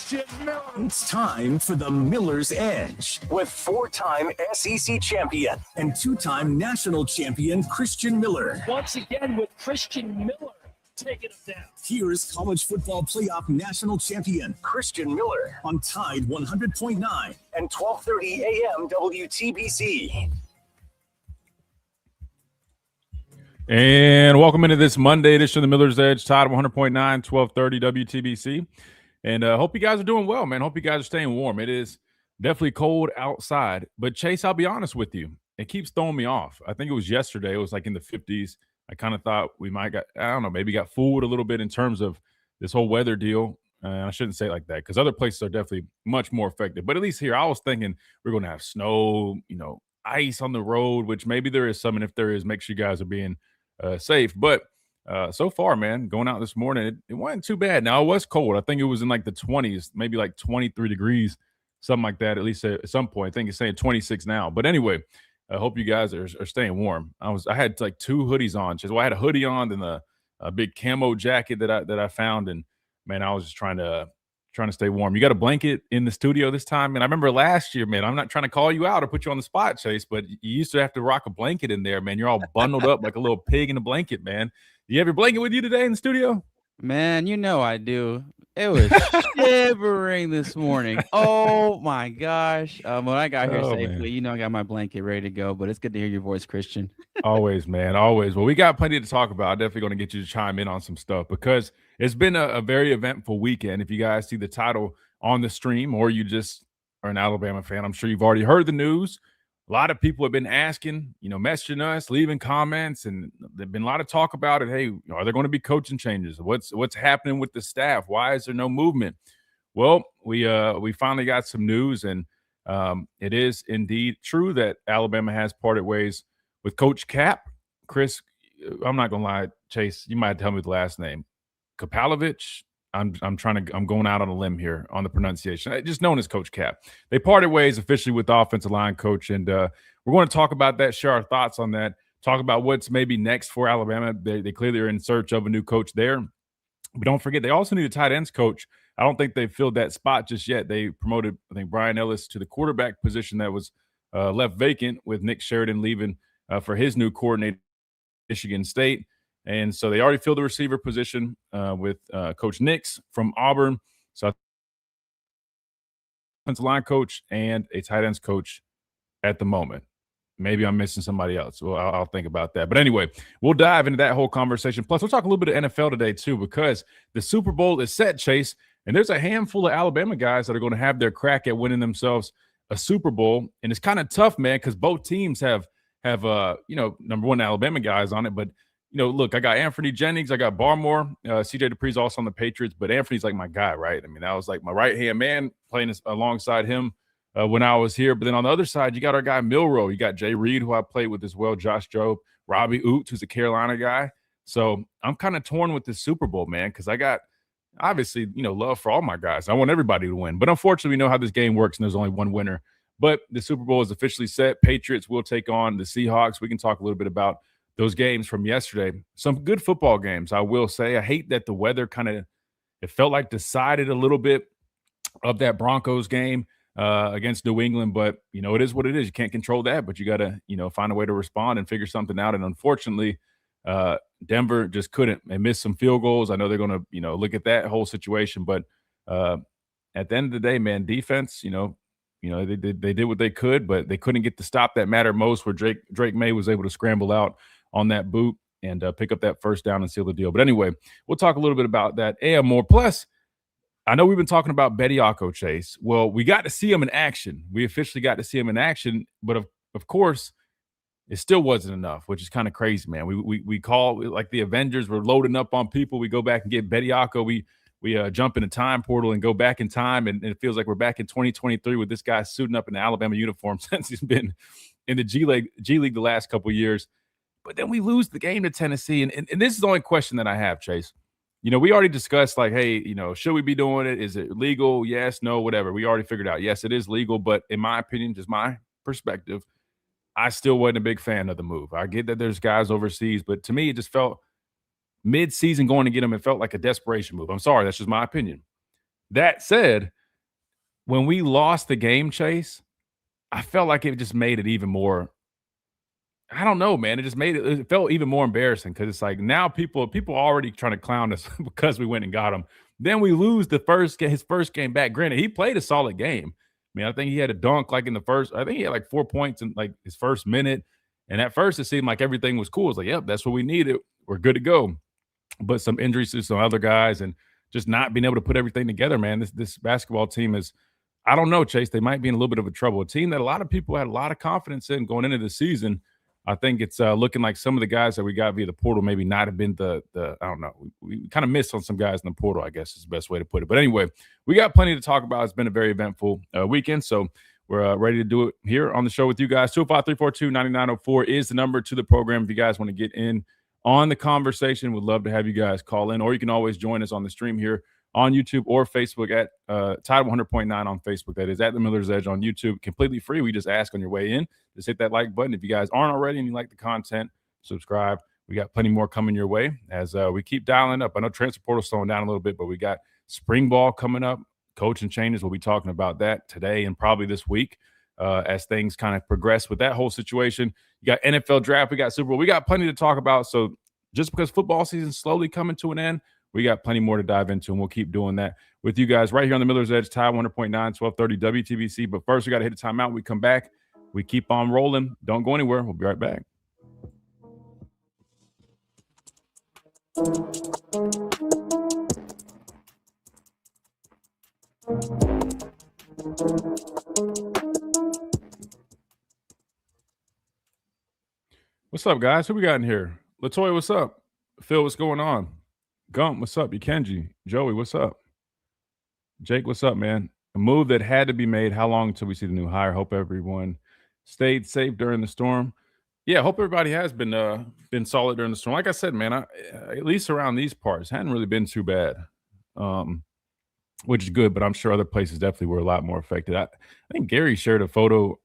Christian Miller. It's time for the Miller's Edge with 4-time SEC champion and 2-time national champion Christian Miller. Once again with Christian Miller taking him down. Here's college football playoff national champion Christian Miller on Tide 100.9 and 12:30 a.m. WTBC. And welcome into this Monday edition of the Miller's Edge, Tide 100.9, 12:30 WTBC. And hope you guys are doing well, man. Hope you guys are staying warm. It is definitely cold outside. But, Chase, I'll be honest with you. It keeps throwing me off. I think it was yesterday. It was like in the 50s. I kind of thought we might maybe got fooled a little bit in terms of this whole weather deal. I shouldn't say it like that because other places are definitely much more affected. But at least here, I was thinking we're going to have snow, ice on the road, which maybe there is some. And if there is, make sure you guys are being safe. But so far, man, going out this morning, it wasn't too bad. Now, it was cold. I think it was in like the 20s, maybe like 23 degrees, something like that, at least at some point. I think it's saying 26 now. But anyway, I hope you guys are staying warm. I had like 2 hoodies on. Well, I had a hoodie on and a big camo jacket that I found. And, man, I was just trying to stay warm. You got a blanket in the studio this time? And I remember last year, man, I'm not trying to call you out or put you on the spot, Chase, but you used to have to rock a blanket in there, man. You're all bundled up like a little pig in a blanket, man. Do you have your blanket with you today in the studio? Man, you know I do. It was shivering this morning. Oh, my gosh. When I got here safely, man. I got my blanket ready to go, but it's good to hear your voice, Christian. Always, man, always. Well, we got plenty to talk about. I'm definitely going to get you to chime in on some stuff because it's been a very eventful weekend. If you guys see the title on the stream or you just are an Alabama fan, I'm sure you've already heard the news. A lot of people have been asking, messaging us, leaving comments, and there's been a lot of talk about it. Hey, are there going to be coaching changes? What's happening with the staff? Why is there no movement? Well, we finally got some news, and it is indeed true that Alabama has parted ways with Coach Cap. Chris, I'm not going to lie, Chase, you might tell me the last name. Kapilovic. I'm going out on a limb here on the pronunciation. Just known as Coach Cap. They parted ways officially with the offensive line coach, and we're going to talk about that, share our thoughts on that, talk about what's maybe next for Alabama. They clearly are in search of a new coach there. But don't forget, they also need a tight ends coach. I don't think they've filled that spot just yet. They promoted, I think, Brian Ellis to the quarterback position that was left vacant with Nick Sheridan leaving for his new coordinator, Michigan State. And so they already filled the receiver position with Coach Nix from Auburn. So offensive line coach and a tight ends coach at the moment. Maybe I'm missing somebody else. Well, I'll think about that. But anyway, we'll dive into that whole conversation. Plus, we'll talk a little bit of NFL today, too, because the Super Bowl is set, Chase. And there's a handful of Alabama guys that are going to have their crack at winning themselves a Super Bowl. And it's kind of tough, man, because both teams have number one Alabama guys on it. But look, I got Anthony Jennings, I got Barmore, CJ Dupree's also on the Patriots, but Anthony's like my guy, right? I mean, that was like my right-hand man playing alongside him when I was here. But then on the other side, you got our guy Milroe. You got Jay Reed, who I played with as well, Josh Jobe, Robbie Oots, who's a Carolina guy. So I'm kind of torn with this Super Bowl, man, because I got, obviously, love for all my guys. I want everybody to win. But unfortunately, we know how this game works, and there's only one winner. But the Super Bowl is officially set. Patriots will take on the Seahawks. We can talk a little bit about those games from yesterday. Some good football games, I will say. I hate that the weather it felt like decided a little bit of that Broncos game against New England, but, it is what it is. You can't control that, but you got to, find a way to respond and figure something out. And unfortunately, Denver just couldn't. They missed some field goals. I know they're going to, look at that whole situation, but at the end of the day, man, defense, they did what they could, but they couldn't get the stop that mattered most, where Drake May was able to scramble out on that boot and pick up that first down and seal the deal. But anyway, we'll talk a little bit about that and more. Plus, I know we've been talking about Bediako, Chase. Well, we got to see him in action. We officially got to see him in action, but of course, it still wasn't enough, which is kind of crazy, man. We call like the Avengers. We're loading up on people. We go back and get Bediako. We jump in a time portal and go back in time, and it feels like we're back in 2023 with this guy suiting up in the Alabama uniform since he's been in the G League the last couple of years. But then we lose the game to Tennessee, and this is the only question that I have, Chase. We already discussed, like, hey, should we be doing it? Is it legal? Yes, no, whatever. We already figured out, yes, it is legal, but in my opinion, just my perspective, I still wasn't a big fan of the move. I get that there's guys overseas, but to me, it just felt mid-season going to get him, it felt like a desperation move. I'm sorry, that's just my opinion. That said, when we lost the game, Chase, I felt like it just made it even more. I don't know, man. It just made it felt even more embarrassing because it's like now people already trying to clown us because we went and got him. Then we lose his first game back. Granted, he played a solid game. I mean, I think he had a dunk like in the first. I think he had like 4 points in like his first minute. And at first, it seemed like everything was cool. It's like, yep, that's what we needed. We're good to go. But some injuries to some other guys and just not being able to put everything together, man. This basketball team is, I don't know, Chase. They might be in a little bit of a trouble. A team that a lot of people had a lot of confidence in going into the season. I think it's looking like some of the guys that we got via the portal maybe not have been the I don't know. We kind of missed on some guys in the portal, I guess is the best way to put it. But anyway, we got plenty to talk about. It's been a very eventful weekend. So we're ready to do it here on the show with you guys. 205-342-9904 is the number to the program. If you guys want to get in on the conversation, we'd love to have you guys call in. Or you can always join us on the stream here on YouTube or Facebook at Tide 100.9 on Facebook. That is at the Miller's Edge on YouTube. Completely free. We just ask on your way in. Just hit that like button. If you guys aren't already and you like the content, subscribe. We got plenty more coming your way as we keep dialing up. I know transfer portal slowing down a little bit, but we got spring ball coming up. Coaching changes. We'll be talking about that today and probably this week as things kind of progress with that whole situation. You got NFL draft. We got Super Bowl. We got plenty to talk about. So just because football season is slowly coming to an end, we got plenty more to dive into, and we'll keep doing that with you guys right here on the Miller's Edge, Tide 100.9, 1230 WTBC. But first, we got to hit a timeout. When we come back, we keep on rolling. Don't go anywhere. We'll be right back. What's up, guys? Who we got in here? Latoya, what's up? Phil, what's going on? Gump, what's up? Kenji, Joey, what's up? Jake, what's up, man? A move that had to be made. How long until we see the new hire? Hope everyone stayed safe during the storm. Yeah, hope everybody has been solid during the storm. Like I said, man, at least around these parts, hadn't really been too bad, which is good. But I'm sure other places definitely were a lot more affected. I think Gary shared a photo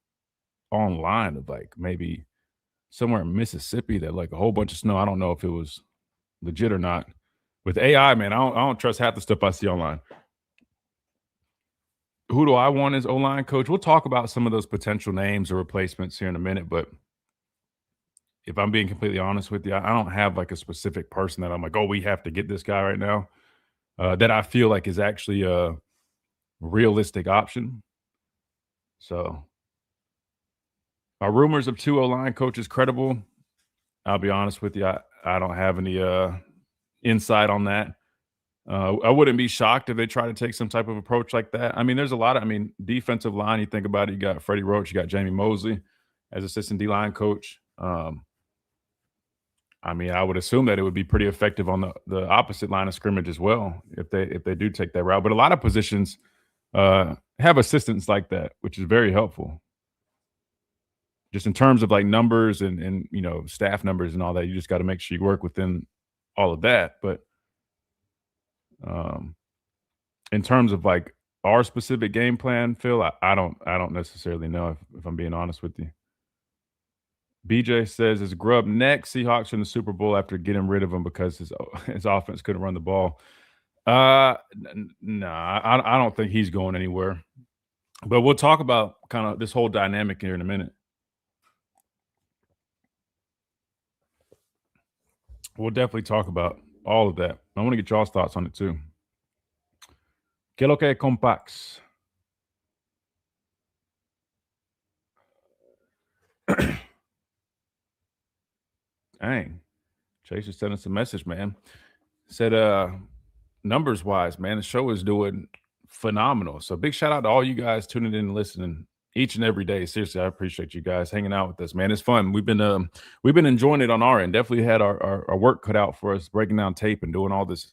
online of like maybe somewhere in Mississippi that like a whole bunch of snow. I don't know if it was legit or not. With AI, man, I don't trust half the stuff I see online. Who do I want as O-line coach? We'll talk about some of those potential names or replacements here in a minute, but if I'm being completely honest with you, I don't have like a specific person that I'm like, oh, we have to get this guy right now that I feel like is actually a realistic option. So are rumors of 2 O-line coaches credible? I'll be honest with you. I don't have any insight on that. I wouldn't be shocked if they try to take some type of approach like that. I mean, there's a lot of, defensive line, you think about it, you got Freddie Roach, you got Jamie Mosley as assistant D-line coach. I would assume that it would be pretty effective on the opposite line of scrimmage as well if they do take that route. But a lot of positions have assistants like that, which is very helpful. Just in terms of like numbers and staff numbers and all that, you just got to make sure you work within all of that. But in terms of like our specific game plan, Phil, I don't necessarily know if I'm being honest with you. BJ says, is Grubb next? Seahawks in the Super Bowl after getting rid of him because his offense couldn't run the ball. No, I don't think he's going anywhere. But we'll talk about kind of this whole dynamic here in a minute. We'll definitely talk about all of that. I want to get y'all's thoughts on it too. ¿Qué lo que compax? Dang. Chase just sent us a message, man. Said numbers wise, man, the show is doing phenomenal. So big shout out to all you guys tuning in and listening each and every day. Seriously, I appreciate you guys hanging out with us, man. It's fun. We've been enjoying it on our end. Definitely had our work cut out for us, breaking down tape and doing all this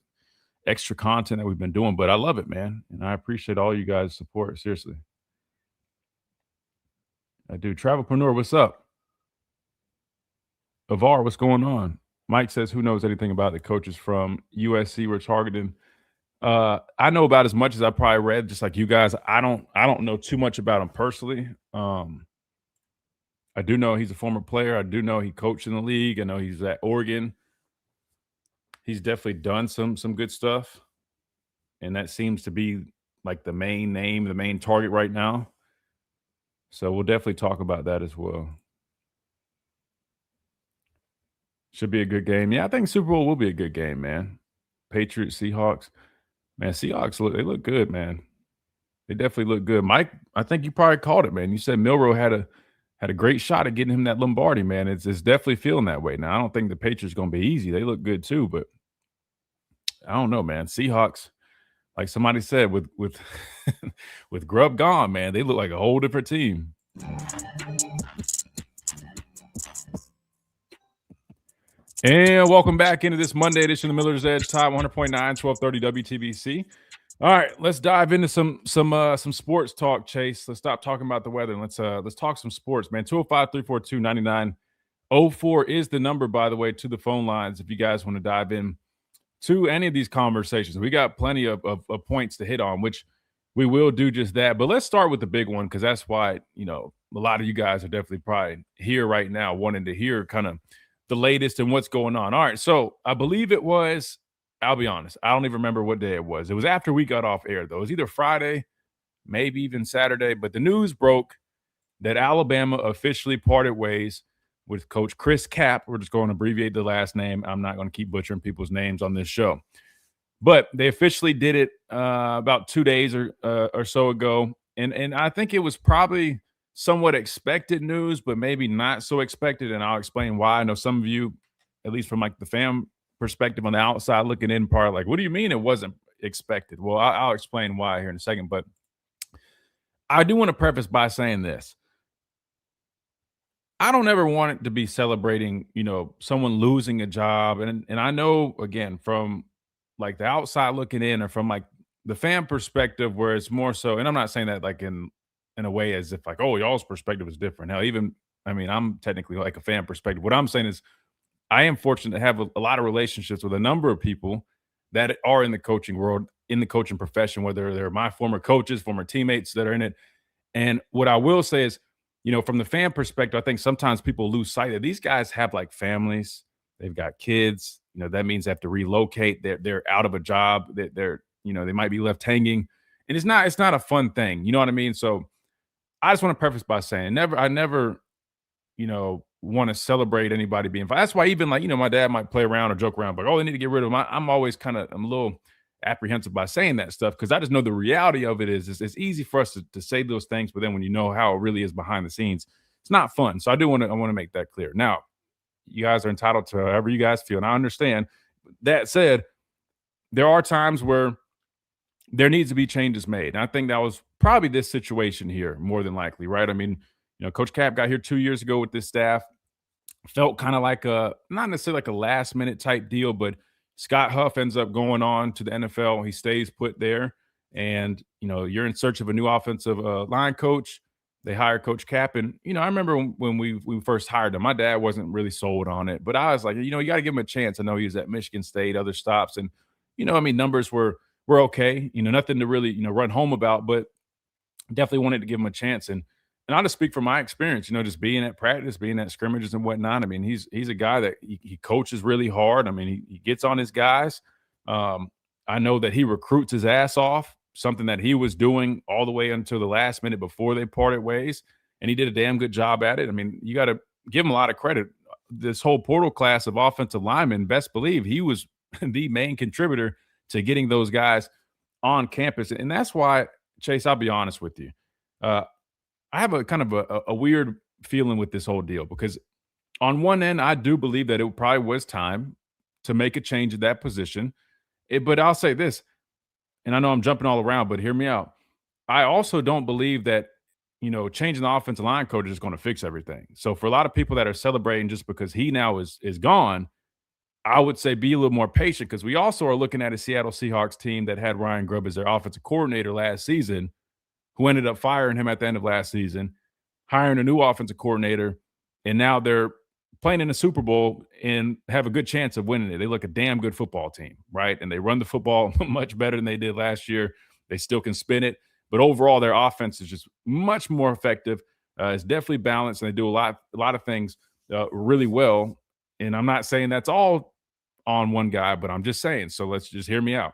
extra content that we've been doing. But I love it, man. And I appreciate all you guys' support. Seriously. I do. Travelpreneur, what's up? Avar, what's going on? Mike says, who knows anything about the coaches from USC we're targeting? I know about as much as I probably read, just like you guys. I don't know too much about him personally. I do know he's a former player. I do know he coached in the league. I know he's at Oregon. He's definitely done some good stuff, and that seems to be like the main name, the main target right now. So we'll definitely talk about that as well. Should be a good game. Yeah, I think Super Bowl will be a good game, man. Patriots, Seahawks. Man, Seahawks, they look good, man. They definitely look good. Mike, I think you probably called it, man. You said Milroe had a great shot at getting him that Lombardi, man. It's definitely feeling that way. Now, I don't think the Patriots going to be easy. They look good too, but I don't know, man. Seahawks, like somebody said, with with Grubb gone, man, they look like a whole different team. And welcome back into this Monday edition of Miller's Edge, Time 100.9, 1230 WTBC. All right, let's dive into some sports talk, Chase. Let's stop talking about the weather and let's talk some sports, man. 205-342-9904 is the number, by the way, to the phone lines if you guys want to dive in to any of these conversations. We got plenty of points to hit on, which we will do just that. But let's start with the big one, because that's why, a lot of you guys are definitely probably here right now wanting to hear kind of the latest and what's going on. All right, so I believe it was, I'll be honest, I don't even remember what day it was. It was after we got off air, though. It was either Friday, maybe even Saturday, but the news broke that Alabama officially parted ways with Coach Chris Cap. We're just going to abbreviate the last name. I'm not going to keep butchering people's names on this show. But they officially did it about 2 days or so ago. And I think it was probably somewhat expected news, but maybe not so expected. And I'll explain why. I know some of you, at least from like the fan perspective on the outside looking in part, like, what do you mean it wasn't expected? Well, I'll explain why here in a second. But I do want to preface by saying this. I don't ever want it to be celebrating, someone losing a job. And I know, again, from like the outside looking in or from like the fan perspective, where it's more so, and I'm not saying that like in a way as if like, oh, y'all's perspective is different. Hell, I'm technically like a fan perspective. What I'm saying is I am fortunate to have a lot of relationships with a number of people that are in the coaching world, in the coaching profession, whether they're my former coaches, former teammates that are in it. And what I will say is, from the fan perspective, I think sometimes people lose sight of these guys have like families, they've got kids, that means they have to relocate. They're out of a job, they're they might be left hanging, and it's not a fun thing. You know what I mean? So I just want to preface by saying I never, want to celebrate anybody being fired. That's why even like, my dad might play around or joke around, but, oh, they need to get rid of him. I'm always I'm a little apprehensive by saying that stuff, because I just know the reality of it is it's easy for us to say those things, but then when you know how it really is behind the scenes, it's not fun. So I want to make that clear. Now, you guys are entitled to however you guys feel, and I understand. That said, there are times where there needs to be changes made, and I think that was probably this situation here more than likely, right? I mean, Coach Cap got here 2 years ago with this staff. Felt kind of like not necessarily like a last minute type deal, but Scott Huff ends up going on to the NFL. He stays put there, and you're in search of a new offensive line coach. They hire Coach Cap, and I remember when we first hired him, my dad wasn't really sold on it, but I was like, you got to give him a chance. I know he was at Michigan State, other stops, and numbers were okay. Nothing to really run home about, but definitely wanted to give him a chance. And I'll just speak from my experience, just being at practice, being at scrimmages and whatnot. I mean, he's a guy that he coaches really hard. I mean, he gets on his guys. I know that he recruits his ass off, something that he was doing all the way until the last minute before they parted ways, and he did a damn good job at it. I mean, you got to give him a lot of credit. This whole portal class of offensive linemen, best believe he was the main contributor to getting those guys on campus. And that's why, Chase, I'll be honest with you. I have a kind of a weird feeling with this whole deal, because on one end, I do believe that it probably was time to make a change at that position. But I'll say this, and I know I'm jumping all around, but hear me out. I also don't believe that, changing the offensive line coach is going to fix everything. So for a lot of people that are celebrating just because he now is gone, I would say be a little more patient, because we also are looking at a Seattle Seahawks team that had Ryan Grubb as their offensive coordinator last season, who ended up firing him at the end of last season, hiring a new offensive coordinator, and now they're playing in the Super Bowl and have a good chance of winning it. They look a damn good football team, right? And they run the football much better than they did last year. They still can spin it, but overall their offense is just much more effective. It's definitely balanced, and they do a lot of things really well. And I'm not saying that's all on one guy, but I'm just saying. So let's just hear me out.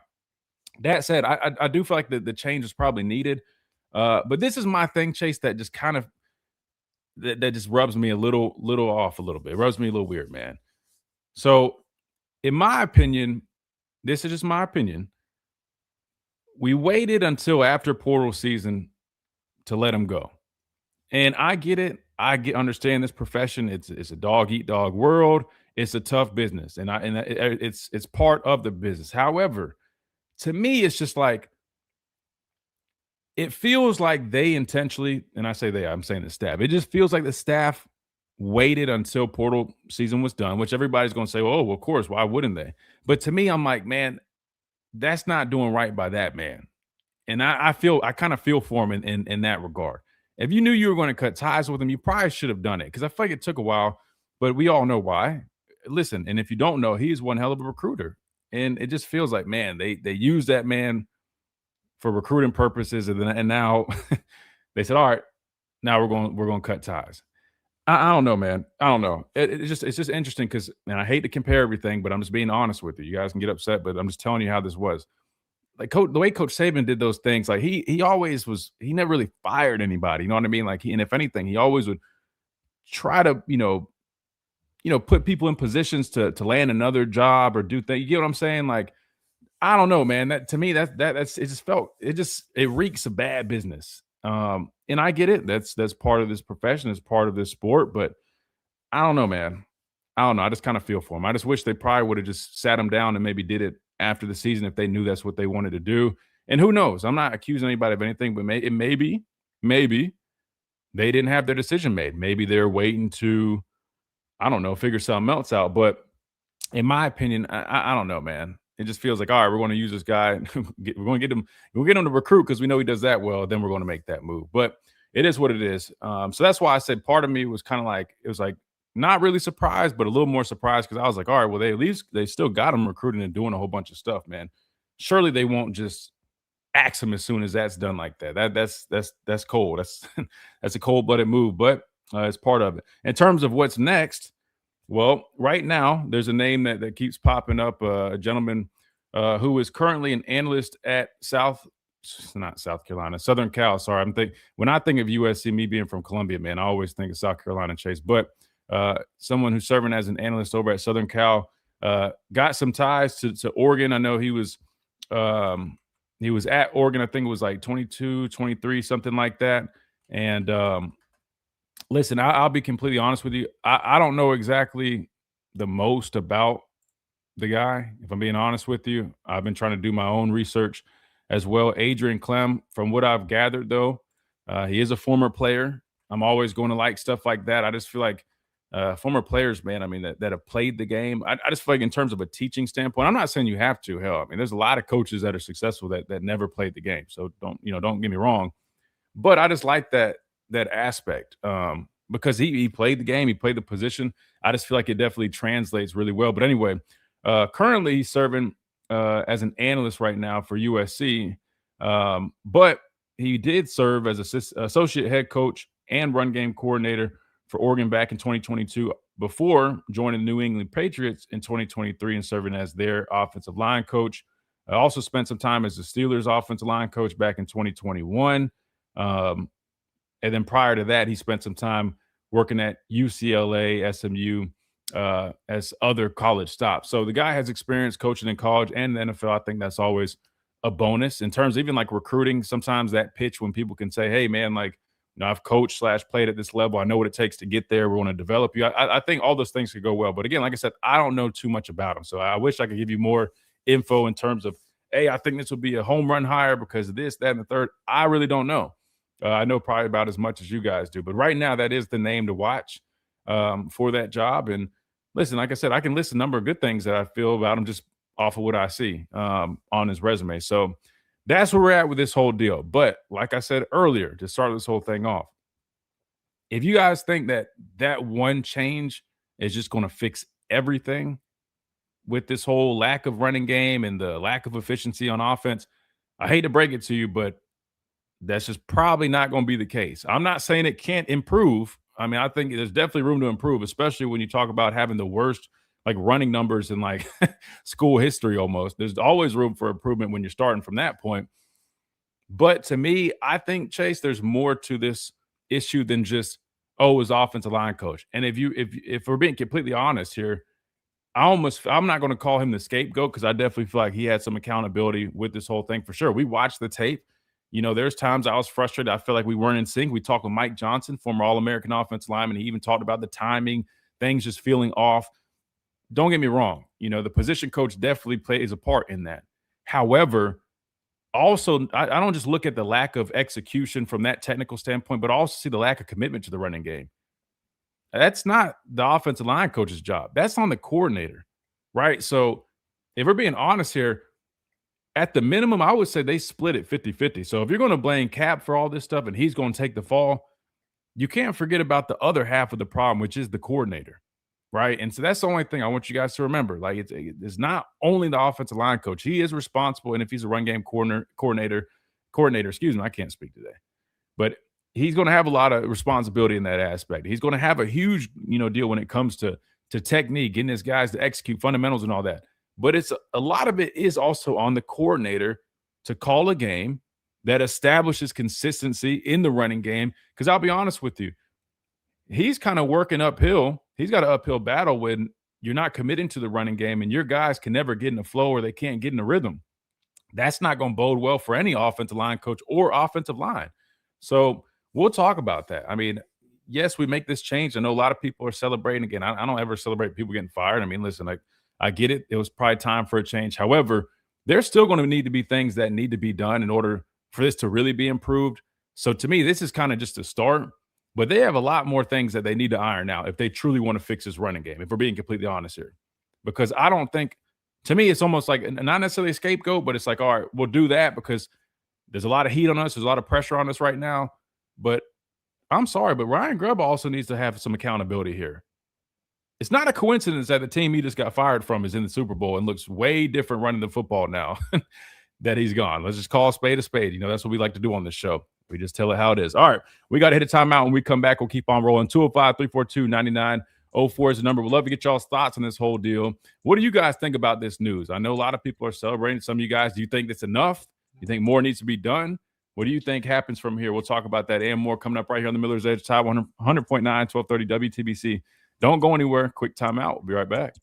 That said, I do feel like the change is probably needed. But this is my thing, Chase, that just kind of that just rubs me a little off a little bit. It rubs me a little weird, man. So, in my opinion, this is just my opinion. We waited until after portal season to let him go. And I get it. Understand this profession. It's a dog eat dog world. It's a tough business, and it's part of the business. However, to me, it's just like it feels like they intentionally, and I say they, I'm saying the staff. It just feels like the staff waited until portal season was done, which everybody's going to say, "Oh, well, of course, why wouldn't they?" But to me, I'm like, man, that's not doing right by that man. And I kind of feel for him in that regard. If you knew you were going to cut ties with him, you probably should have done it, because I feel like it took a while, but we all know why. Listen, and if you don't know, he's one hell of a recruiter. And it just feels like, man, they use that man for recruiting purposes, and now they said, all right, now we're going to cut ties. I don't know, man. I don't know. It's just interesting because, and I hate to compare everything, but I'm just being honest with you. You guys can get upset, but I'm just telling you how this was. Like the way Coach Saban did those things, like he always was, he never really fired anybody. You know what I mean? Like and if anything, he always would try to, put people in positions to land another job or do things. You get what I'm saying? Like, I don't know, man. That to me, that's it reeks of bad business. And I get it. That's part of this profession, it's part of this sport, but I don't know, man. I don't know. I just kind of feel for him. I just wish they probably would have just sat him down and maybe did it after the season if they knew that's what they wanted to do. And who knows? I'm not accusing anybody of anything, but maybe they didn't have their decision made. Maybe they're waiting to, I don't know, figure something else out. But in my opinion, I don't know, man. It just feels like, all right, we're going to use this guy. We're going to get him to recruit because we know he does that well. Then we're going to make that move. But it is what it is. So that's why I said part of me was kind of like, it was like not really surprised, but a little more surprised because I was like, all right, well, they still got him recruiting and doing a whole bunch of stuff, man. Surely they won't just axe him as soon as that's done like that. That's cold. That's a cold-blooded move, but it's part of it. In terms of what's next, well, right now there's a name that keeps popping up. A gentleman who is currently an analyst at Southern Cal. Sorry, when I think of USC, me being from Columbia, man, I always think of South Carolina, Chase. But someone who's serving as an analyst over at Southern Cal got some ties to Oregon. I know he was at Oregon. I think it was like 22, 23, something like that. And listen, I'll be completely honest with you. I don't know exactly the most about the guy, if I'm being honest with you. I've been trying to do my own research as well. Adrian Clem, from what I've gathered, though, he is a former player. I'm always going to like stuff like that. I just feel like former players, man, I mean, that have played the game. I just feel like in terms of a teaching standpoint, I'm not saying you have to. Hell, I mean, there's a lot of coaches that are successful that never played the game. So don't get me wrong. But I just like that aspect because he played the game. He played the position. I just feel like it definitely translates really well. But anyway, currently he's serving as an analyst right now for USC. But he did serve as associate head coach and run game coordinator for Oregon back in 2022 before joining the New England Patriots in 2023 and serving as their offensive line coach. I also spent some time as the Steelers offensive line coach back in 2021. And then prior to that, he spent some time working at UCLA, SMU, as other college stops. So the guy has experience coaching in college and the NFL. I think that's always a bonus in terms of even like recruiting. Sometimes that pitch when people can say, hey, man, like, I've coached / played at this level. I know what it takes to get there. We want to develop you. I think all those things could go well. But again, like I said, I don't know too much about him. So I wish I could give you more info in terms of, hey, I think this will be a home run hire because of this, that, and the third. I really don't know. I know probably about as much as you guys do. But right now, that is the name to watch for that job. And listen, like I said, I can list a number of good things that I feel about him just off of what I see on his resume. So that's where we're at with this whole deal. But like I said earlier, to start this whole thing off, if you guys think that one change is just going to fix everything with this whole lack of running game and the lack of efficiency on offense, I hate to break it to you, but that's just probably not going to be the case. I'm not saying it can't improve. I mean, I think there's definitely room to improve, especially when you talk about having the worst running numbers in like school history almost. There's always room for improvement when you're starting from that point. But to me, I think, Chase, there's more to this issue than just, oh, his offensive line coach. And if we're being completely honest here, I'm not going to call him the scapegoat because I definitely feel like he had some accountability with this whole thing for sure. We watched the tape. There's times I was frustrated. I feel like we weren't in sync. We talked with Mike Johnson, former All-American offensive lineman. He even talked about the timing, things just feeling off. Don't get me wrong. The position coach definitely plays a part in that. However, also, I don't just look at the lack of execution from that technical standpoint, but also see the lack of commitment to the running game. That's not the offensive line coach's job. That's on the coordinator, right? So if we're being honest here, at the minimum, I would say they split it 50-50. So if you're going to blame Cap for all this stuff and he's going to take the fall, you can't forget about the other half of the problem, which is the coordinator, right? And so that's the only thing I want you guys to remember. Like, it's not only the offensive line coach. He is responsible, and if he's a run game coordinator, excuse me, I can't speak today. But he's going to have a lot of responsibility in that aspect. He's going to have a huge, deal when it comes to technique, getting his guys to execute fundamentals and all that. But it's a lot of it is also on the coordinator to call a game that establishes consistency in the running game. Because I'll be honest with you, he's kind of working uphill. He's got an uphill battle when you're not committing to the running game and your guys can never get in the flow or they can't get in the rhythm. That's not going to bode well for any offensive line coach or offensive line. So we'll talk about that. I mean, yes, we make this change. I know a lot of people are celebrating. Again, I don't ever celebrate people getting fired. I mean, listen, I get it. It was probably time for a change. However, there's still going to need to be things that need to be done in order for this to really be improved. So to me, this is kind of just a start, but they have a lot more things that they need to iron out if they truly want to fix this running game, if we're being completely honest here. Because I don't think, to me, it's almost like not necessarily a scapegoat, but it's like, all right, we'll do that because there's a lot of heat on us. There's a lot of pressure on us right now. But I'm sorry, but Ryan Grubb also needs to have some accountability here. It's not a coincidence that the team he just got fired from is in the Super Bowl and looks way different running the football now that he's gone. Let's just call a spade a spade. That's what we like to do on this show. We just tell it how it is. All right, we got to hit a timeout. When we come back, we'll keep on rolling. 205-342-9904 is the number. We'd love to get y'all's thoughts on this whole deal. What do you guys think about this news? I know a lot of people are celebrating. Some of you guys, do you think it's enough? You think more needs to be done? What do you think happens from here? We'll talk about that and more coming up right here on the Miller's Edge, Tide 100.9, 1230 WTBC. Don't go anywhere. Quick timeout. We'll be right back.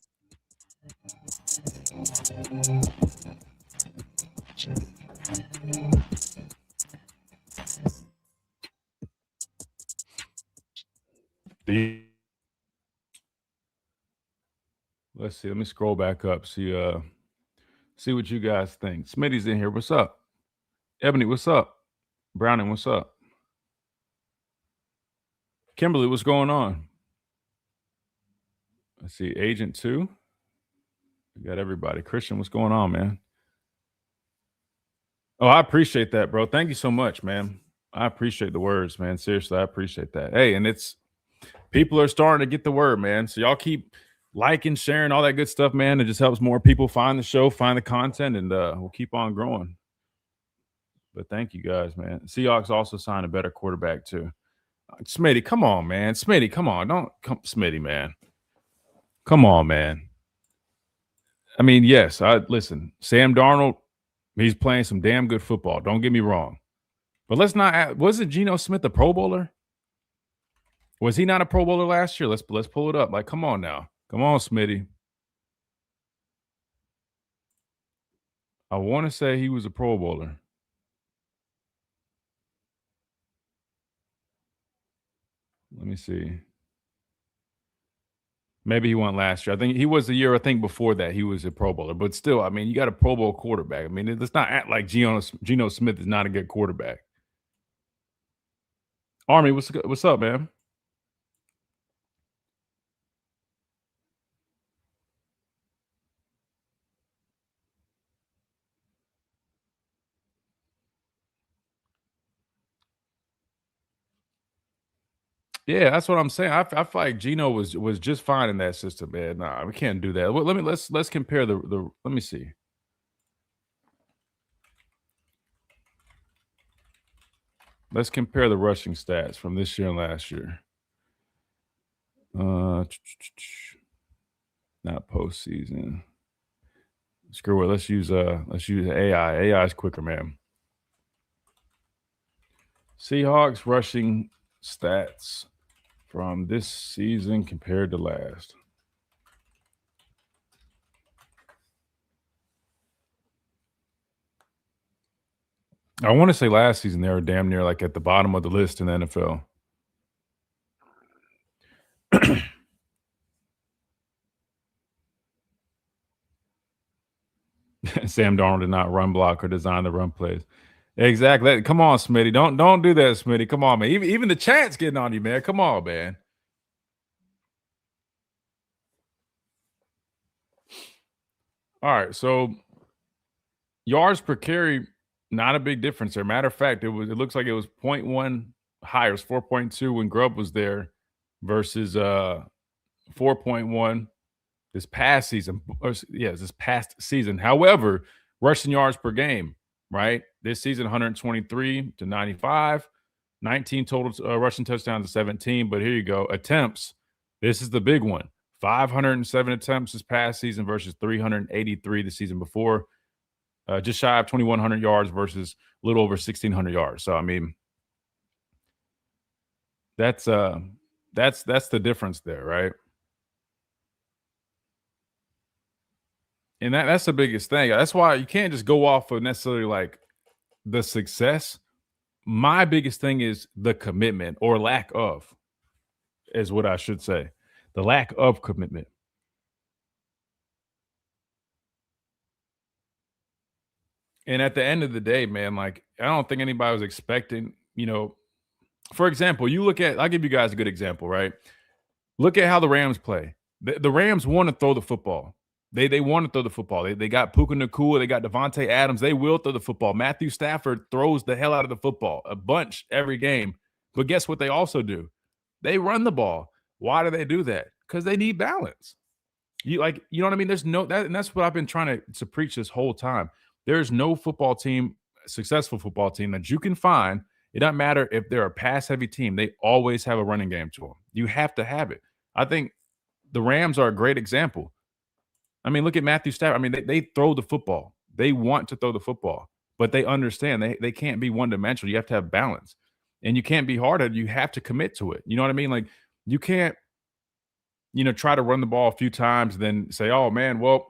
Let's see. Let me scroll back up. See what you guys think. Smitty's in here. What's up? Ebony, what's up? Browning, what's up? Kimberly, what's going on? Let's see. Agent 2. We got everybody. Christian, what's going on, man? Oh, I appreciate that, bro. Thank you so much, man. I appreciate the words, man. Seriously, I appreciate that. Hey, and people are starting to get the word, man. So y'all keep liking, sharing, all that good stuff, man. It just helps more people find the show, find the content, and we'll keep on growing. But thank you guys, man. Seahawks also signed a better quarterback, too. Smitty, come on, man. Smitty, come on. Smitty, man. Come on, man. I mean, yes, listen, Sam Darnold, he's playing some damn good football. Don't get me wrong. But let's not – wasn't Geno Smith a Pro Bowler? Was he not a Pro Bowler last year? Let's pull it up. Like, come on now. Come on, Smitty. I want to say he was a Pro Bowler. Let me see. Maybe he won last year. I think he was the year, before that he was a Pro Bowler. But still, I mean, you got a Pro Bowl quarterback. I mean, let's not act like Geno Smith is not a good quarterback. Army, what's up, man? Yeah, that's what I'm saying. I feel like Geno was just fine in that system, man. Nah, we can't do that. Let's compare the. Let me see. Let's compare the rushing stats from this year and last year. Not postseason. Screw it. Let's use AI. AI is quicker, man. Seahawks rushing stats from this season compared to last. I want to say last season they were damn near like at the bottom of the list in the NFL. Sam Darnold did not run block or design the run plays. Exactly. Come on, Smitty. Don't do that, Smitty. Come on, man. Even the chat's getting on you, man. Come on, man. All right, so yards per carry, not a big difference there. Matter of fact, it looks like it was 0.1 higher. It was 4.2 when Grubb was there versus 4.1 this past season. This past season. However, rushing yards per game, right? This season, 123 to 95, 19 total rushing touchdowns to 17. But here you go. Attempts. This is the big one. 507 attempts this past season versus 383 the season before. Just shy of 2,100 yards versus a little over 1,600 yards. So, I mean, that's the difference there, right? And that's the biggest thing. That's why you can't just go off of necessarily like the success. My biggest thing is the commitment or lack of, is what I should say. The lack of commitment. And at the end of the day, man, like, I don't think anybody was expecting, for example, I'll give you guys a good example, right? Look at how the Rams play. The Rams want to throw the football. They want to throw the football. They got Puka Nacua. They got Devontae Adams. They will throw the football. Matthew Stafford throws the hell out of the football a bunch every game. But guess what they also do? They run the ball. Why do they do that? Because they need balance. You know what I mean? There's and that's what I've been trying to preach this whole time. There's no successful football team that you can find. It doesn't matter if they're a pass-heavy team. They always have a running game to them. You have to have it. I think the Rams are a great example. I mean, look at Matthew Stafford. I mean, they throw the football. They want to throw the football, but they understand they can't be one-dimensional. You have to have balance, and you can't be hard-headed. You have to commit to it. You know what I mean? Like, you can't, try to run the ball a few times, then say, oh, man, we'll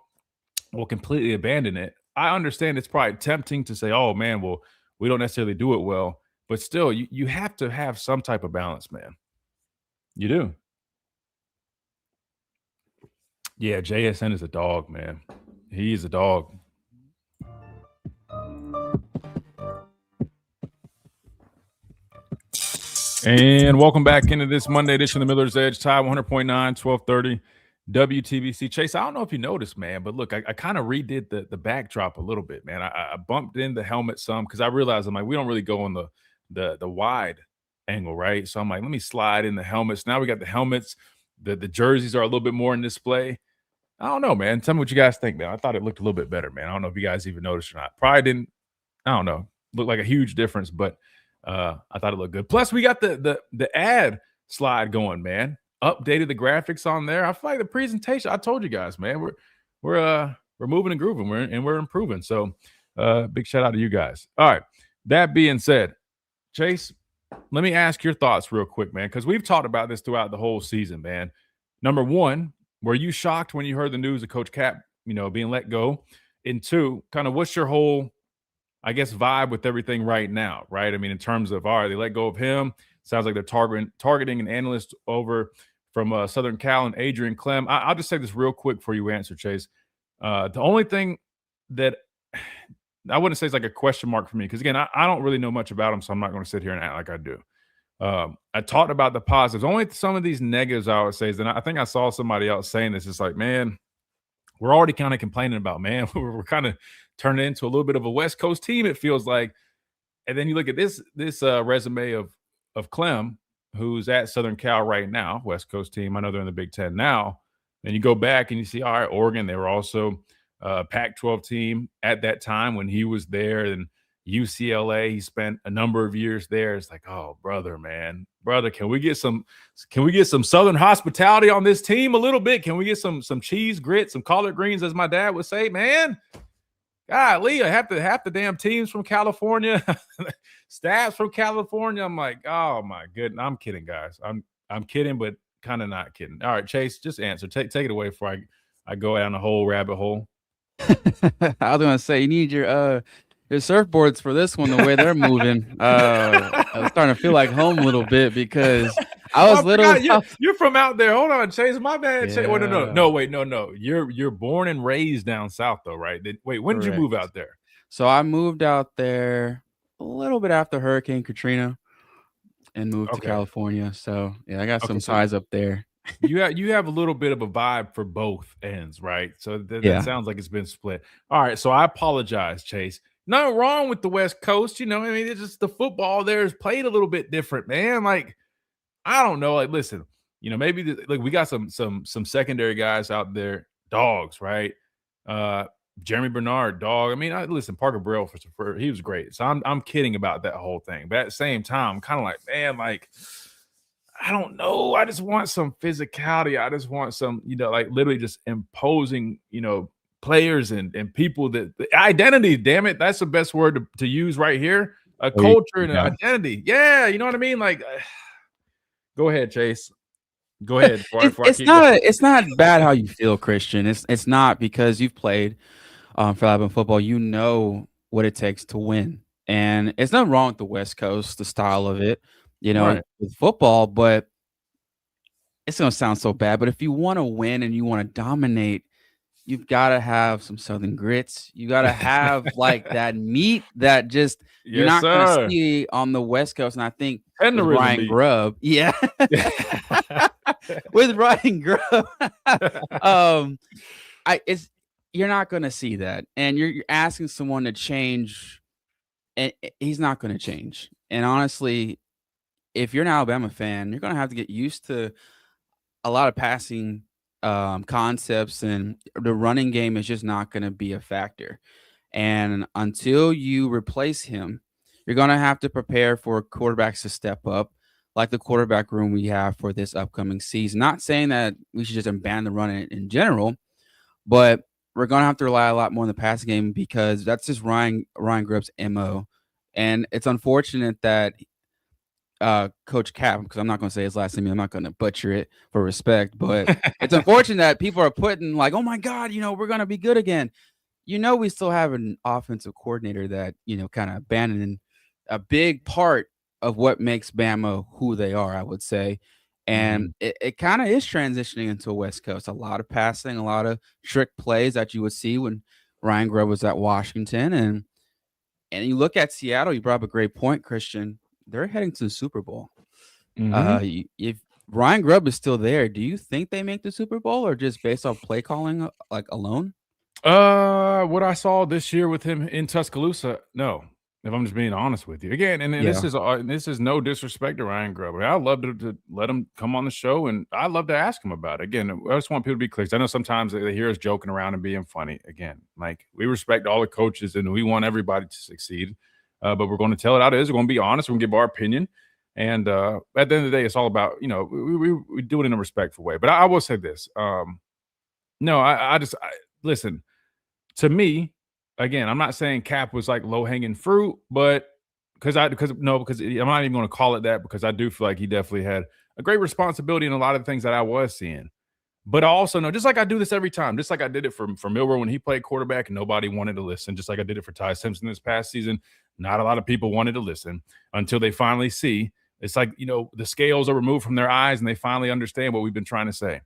completely abandon it. I understand it's probably tempting to say, oh, man, well, we don't necessarily do it well. But still, you have to have some type of balance, man. You do. Yeah, JSN is a dog, man. He is a dog. And welcome back into this Monday edition of the Miller's Edge. Tide 100.9, 1230 WTBC. Chase, I don't know if you noticed, man, but look, I kind of redid the backdrop a little bit, man. I bumped in the helmet some because I realized I'm like, we don't really go on the wide angle, right? So I'm like, let me slide in the helmets. Now we got the helmets. The jerseys are a little bit more in display. I don't know, man. Tell me what you guys think, man. I thought it looked a little bit better, man. I don't know if you guys even noticed or not. Probably didn't, I don't know, look like a huge difference, but I thought it looked good. Plus, we got the ad slide going, man. Updated the graphics on there. I feel like the presentation, I told you guys, man, we're moving and grooving. We're improving. So big shout out to you guys. All right. That being said, Chase, let me ask your thoughts real quick, man, because we've talked about this throughout the whole season, man. Number one, were you shocked when you heard the news of Coach Cap, being let go? And two, kind of what's your whole, I guess, vibe with everything right now, right? I mean, in terms of, all right, they let go of him. Sounds like they're targeting an analyst over from Southern Cal and Adrian Clem. I'll just say this real quick before you answer, Chase. The only thing that I wouldn't say is like a question mark for me, because, again, I don't really know much about him, so I'm not going to sit here and act like I do. I talked about the positives. Only some of these negatives I would say is, and I think I saw somebody else saying this. It's like, man, we're already kind of complaining about, man, we're kind of turning into a little bit of a West Coast team, it feels like. And then you look at this resume of Clem, who's at Southern Cal right now, West Coast team. I know they're in the Big Ten now. Then you go back and you see, all right, Oregon, they were also a Pac-12 team at that time when he was there. And UCLA. He spent a number of years there. It's like, oh, brother, can we get some Southern hospitality on this team a little bit? Can we get some cheese, grits, some collard greens, as my dad would say, man? Golly, I have the damn teams from California, staffs from California. I'm like, oh my goodness. I'm kidding, guys. I'm kidding, but kind of not kidding. All right, Chase, just answer. Take it away before I go down the whole rabbit hole. I was gonna say you need your surfboards for this one. The way they're moving, I was starting to feel like home a little bit because I was You're from out there. Hold on, Chase. My bad. Yeah. Chase. Wait, no. You're born and raised down south, though, right? When did you move out there? So I moved out there a little bit after Hurricane Katrina, and moved to California. So yeah, I got some ties up there. You have a little bit of a vibe for both ends, right? So that sounds like it's been split. All right, so I apologize, Chase. Nothing wrong with the West Coast, I mean, it's just the football there is played a little bit different, man. Like, I don't know. Like, listen, maybe we got some secondary guys out there, dogs, right? Jeremy Bernard, dog. I mean, listen, Parker Burrell he was great. So I'm kidding about that whole thing, but at the same time, I'm kind of like, man, like, I don't know. I just want some physicality. I just want some, like literally just imposing, players and people that identity, damn it. That's the best word to use right here. A culture and an identity. Yeah. You know what I mean? Like, go ahead, Chase. Go ahead. It's not bad how you feel, Christian. It's not, because you've played for Alabama football. You know what it takes to win. And it's nothing wrong with the West Coast, the style of it, right, with football, but it's going to sound so bad. But if you want to win and you want to dominate, you've got to have some Southern grits. You got to have like that meat that just you're not going to see on the West Coast. And I think with Ryan Grubb, with Ryan Grubb, you're not going to see that, and you're asking someone to change, and he's not going to change. And honestly, if you're an Alabama fan, you're going to have to get used to a lot of passing concepts, and the running game is just not going to be a factor. And until you replace him, you're going to have to prepare for quarterbacks to step up, like the quarterback room we have for this upcoming season. Not saying that we should just abandon the run in general, but we're going to have to rely a lot more on the passing game, because that's just Ryan Grubb's MO. And it's unfortunate that Coach Cap, because I'm not going to say his last name, I'm not going to butcher it for respect, but it's unfortunate that people are putting like, oh my God, we're going to be good again. We still have an offensive coordinator that, kind of abandoned a big part of what makes Bama who they are, I would say. And it kind of is transitioning into West Coast. A lot of passing, a lot of trick plays that you would see when Ryan Grubb was at Washington. And you look at Seattle, you brought up a great point, Christian. They're heading to the Super Bowl. If Ryan Grubb is still there, do you think they make the Super Bowl, or just based off play calling like alone? What I saw this year with him in Tuscaloosa, no. If I'm just being honest with you, again, and this is no disrespect to Ryan Grubb. I'd love to let him come on the show, and I'd love to ask him about it. Again, I just want people to be clear. I know sometimes they hear us joking around and being funny. Again, like, we respect all the coaches and we want everybody to succeed, but we're going to tell it how it is. We're going to be honest. We're going to give our opinion, and at the end of the day, it's all about we do it in a respectful way. But I will say this: listen, to me. Again, I'm not saying Cap was like low-hanging fruit, but because I'm not even going to call it that, because I do feel like he definitely had a great responsibility in a lot of the things that I was seeing. But I also know, just like I do this every time, just like I did it for Milroe when he played quarterback and nobody wanted to listen, just like I did it for Ty Simpson this past season, not a lot of people wanted to listen until they finally see. It's like, the scales are removed from their eyes and they finally understand what we've been trying to say.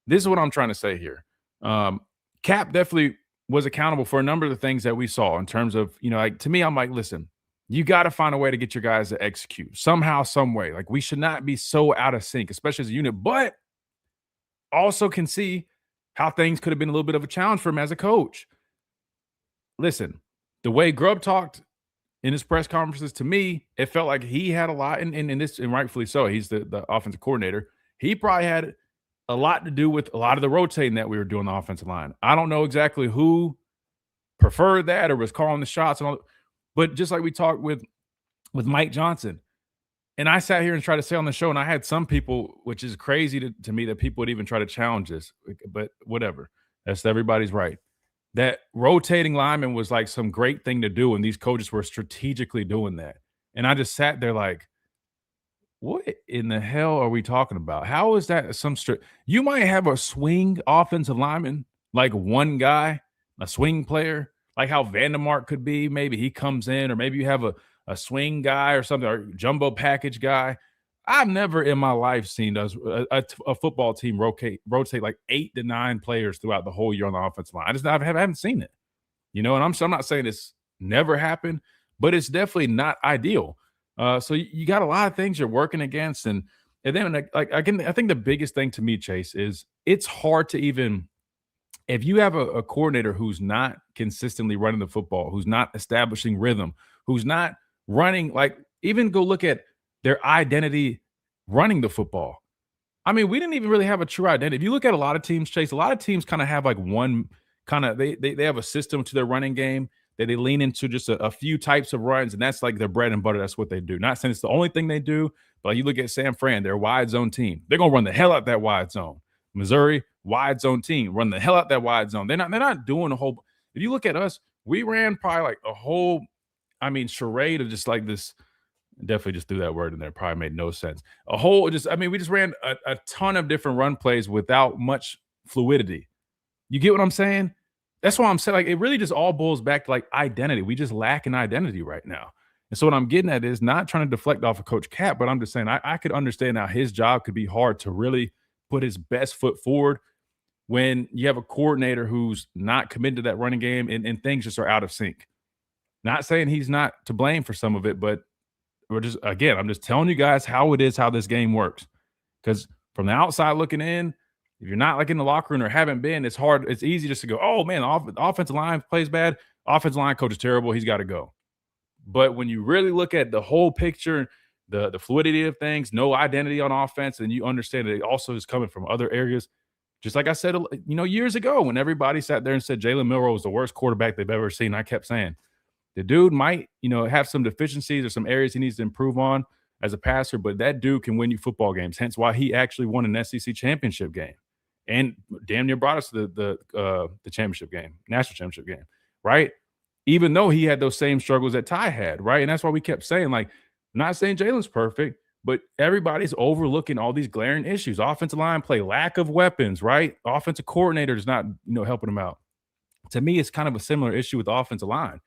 This is what I'm trying to say here. Cap definitely was accountable for a number of the things that we saw in terms of, like, to me, I'm like, listen, you got to find a way to get your guys to execute somehow, some way. Like, we should not be so out of sync, especially as a unit, but also can see how things could have been a little bit of a challenge for him as a coach. Listen, the way Grubb talked in his press conferences, to me, it felt like he had a lot, and rightfully so. He's the offensive coordinator. He probably had a lot to do with a lot of the rotating that we were doing on the offensive line. I don't know exactly who preferred that or was calling the shots and all. But just like we talked with Mike Johnson, and I sat here and tried to say on the show, and I had some people, which is crazy to me that people would even try to challenge this, but whatever. That's everybody's right. That rotating lineman was like some great thing to do, and these coaches were strategically doing that. And I just sat there like, what in the hell are we talking about? How is that you might have a swing offensive lineman, like one guy, a swing player, like how Vandermark could be. Maybe he comes in, or maybe you have a swing guy or something, or jumbo package guy. I've never in my life seen a football team rotate like 8 to 9 players throughout the whole year on the offensive line. I haven't seen it, and I'm not saying it's never happened, but it's definitely not ideal. So you got a lot of things you're working against, and then I think the biggest thing to me, Chase, is it's hard to even, if you have a coordinator who's not consistently running the football, who's not establishing rhythm, who's not running, like, even go look at their identity running the football. I mean, we didn't even really have a true identity. If you look at a lot of teams, Chase, a lot of teams kind of have like one kind of, they have a system to their running game that they lean into, just a few types of runs, and that's like their bread and butter. That's what they do. Not saying it's the only thing they do, but you look at San Fran, they're a wide zone team. They're going to run the hell out that wide zone. Missouri, wide zone team, run the hell out that wide zone. They're not doing a whole, if you look at us, we ran probably like a whole, charade of just like this. Definitely just threw that word in there. Probably made no sense. We just ran a ton of different run plays without much fluidity. You get what I'm saying? That's why I'm saying, like, it really just all boils back to like identity. We just lack an identity right now. And so what I'm getting at is not trying to deflect off of Coach Cap, but I'm just saying I could understand how his job could be hard to really put his best foot forward when you have a coordinator who's not committed to that running game, and things just are out of sync. Not saying he's not to blame for some of it, but I'm just telling you guys how it is, how this game works. Because from the outside looking in, if you're not like in the locker room or haven't been, it's hard. It's easy just to go, oh man, the offensive line plays bad. Offensive line coach is terrible. He's got to go. But when you really look at the whole picture, the fluidity of things, no identity on offense, and you understand that it also is coming from other areas. Just like I said, years ago when everybody sat there and said Jalen Milroe was the worst quarterback they've ever seen, I kept saying, the dude might, have some deficiencies or some areas he needs to improve on as a passer, but that dude can win you football games. Hence why he actually won an SEC championship game and damn near brought us to the championship game, national championship game, right? Even though he had those same struggles that Ty had, right? And that's why we kept saying, like, I'm not saying Jalen's perfect, but everybody's overlooking all these glaring issues. Offensive line play, lack of weapons, right? Offensive coordinator is not, helping them out. To me, it's kind of a similar issue with the offensive line.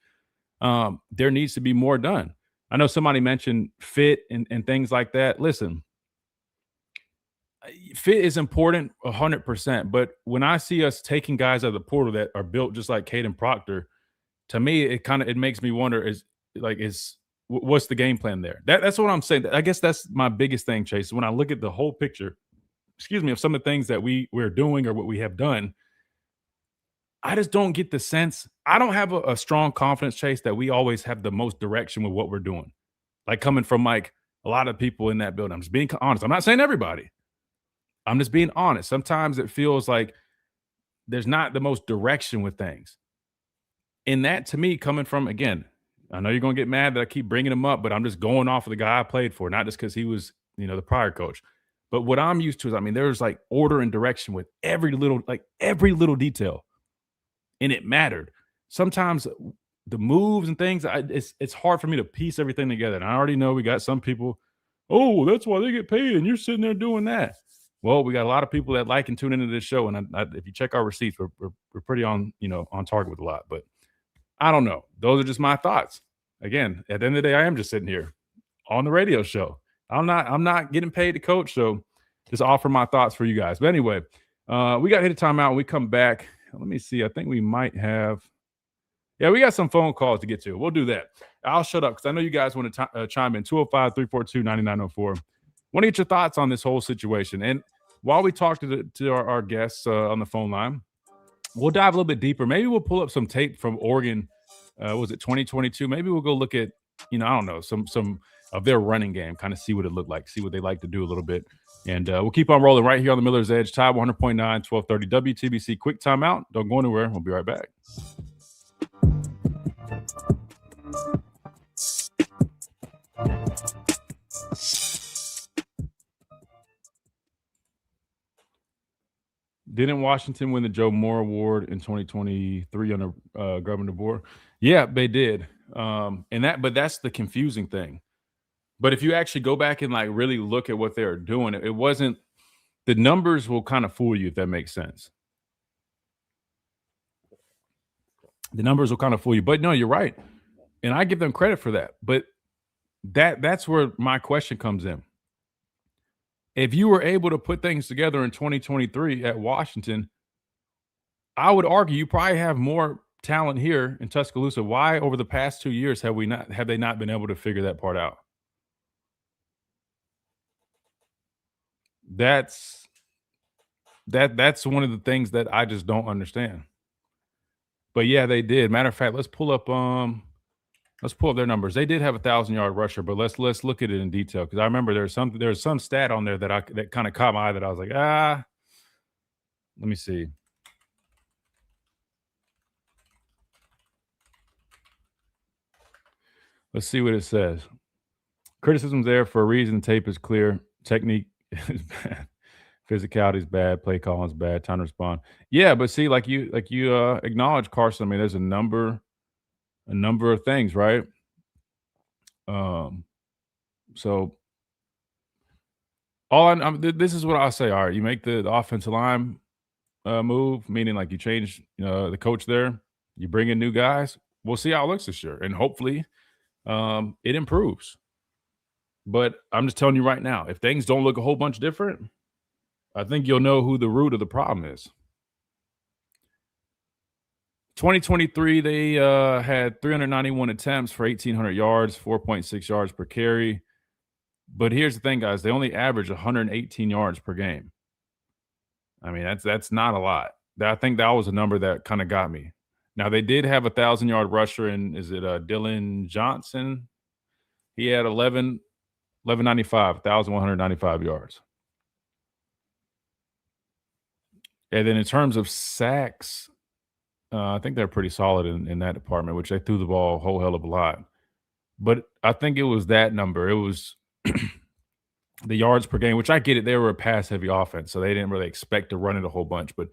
There needs to be more done. I know somebody mentioned fit and things like that. Listen, fit is important 100%, but when I see us taking guys out of the portal that are built just like Caden Proctor, to me, it makes me wonder what's the game plan there? That's what I'm saying. I guess that's my biggest thing, Chase. When I look at the whole picture, of some of the things that we're doing or what we have done, I just don't get the sense. I don't have a strong confidence, Chase, that we always have the most direction with what we're doing. Like coming from like a lot of people in that building. I'm just being honest. I'm not saying everybody. I'm just being honest. Sometimes it feels like there's not the most direction with things. And that, to me, coming from, again, I know you're going to get mad that I keep bringing him up, but I'm just going off of the guy I played for, not just because he was, the prior coach. But what I'm used to is, there's like order and direction with every little detail. And it mattered. Sometimes the moves and things, it's hard for me to piece everything together. And I already know we got some people, oh, that's why they get paid, and you're sitting there doing that. Well, we got a lot of people that like and tune into this show, and if you check our receipts, we're pretty on target with a lot. But I don't know. Those are just my thoughts. Again, at the end of the day, I am just sitting here on the radio show. I'm not getting paid to coach, so just offer my thoughts for you guys. But anyway, we got to hit a timeout. When we come back, let me see. I think we might have – we got some phone calls to get to. We'll do that. I'll shut up because I know you guys want to chime in. 205-342-9904. Want to get your thoughts on this whole situation. And while we talk to our guests on the phone line, we'll dive a little bit deeper. Maybe we'll pull up some tape from Oregon. Was it 2022? Maybe we'll go look at, I don't know, some of their running game, kind of see what it looked like, see what they like to do a little bit. And we'll keep on rolling right here on the Miller's Edge. Tide 100.9, 1230 WTBC. Quick timeout. Don't go anywhere. We'll be right back. Didn't Washington win the Joe Moore Award in 2023 under Governor DeBoer? Yeah, they did. But that's the confusing thing. But if you actually go back and like really look at what they were doing, it wasn't. The numbers will kind of fool you if that makes sense. The numbers will kind of fool you, but no, you're right, and I give them credit for that. But that's where my question comes in. If you were able to put things together in 2023 at Washington, I would argue you probably have more talent here in Tuscaloosa. Why over the past 2 years have they not been able to figure that part out? That's one of the things that I just don't understand. But yeah, they did. Matter of fact, let's pull up their numbers. They did have a 1,000-yard rusher, but let's look at it in detail because I remember there's some stat on there that kind of caught my eye that I was like, let me see. Let's see what it says. Criticism's there for a reason. Tape is clear. Technique is bad. Physicality is bad. Play calling is bad. Time to respond. Yeah, but see, like you acknowledge, Carson. I mean, there's a number of things, right? So this is what I'll say. All right, you make the offensive line move, meaning like you change the coach there. You bring in new guys. We'll see how it looks this year, and hopefully it improves. But I'm just telling you right now, if things don't look a whole bunch different, I think you'll know who the root of the problem is. 2023, they had 391 attempts for 1,800 yards, 4.6 yards per carry. But here's the thing, guys. They only average 118 yards per game. I mean, that's not a lot. I think that was a number that kind of got me. Now, they did have a 1,000-yard rusher, and is it Dylan Johnson? He had 1,195 yards. And then in terms of sacks, I think they're pretty solid in that department, which they threw the ball a whole hell of a lot. But I think it was that number. It was the yards per game, which I get it. They were a pass-heavy offense, so they didn't really expect to run it a whole bunch. But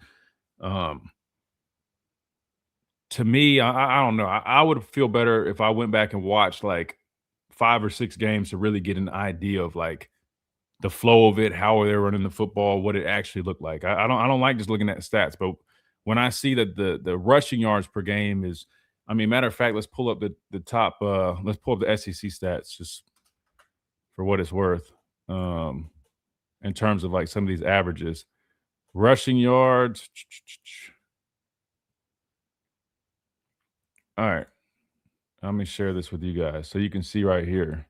to me, I don't know. I would feel better if I went back and watched like 5 or 6 games to really get an idea of like the flow of it, how they're running the football, what it actually looked like. I don't like just looking at stats, but when I see that the rushing yards per game is, I mean, matter of fact, let's pull up the top. Let's pull up the SEC stats just for what it's worth. In terms of like some of these averages, rushing yards. All right, let me share this with you guys so you can see right here.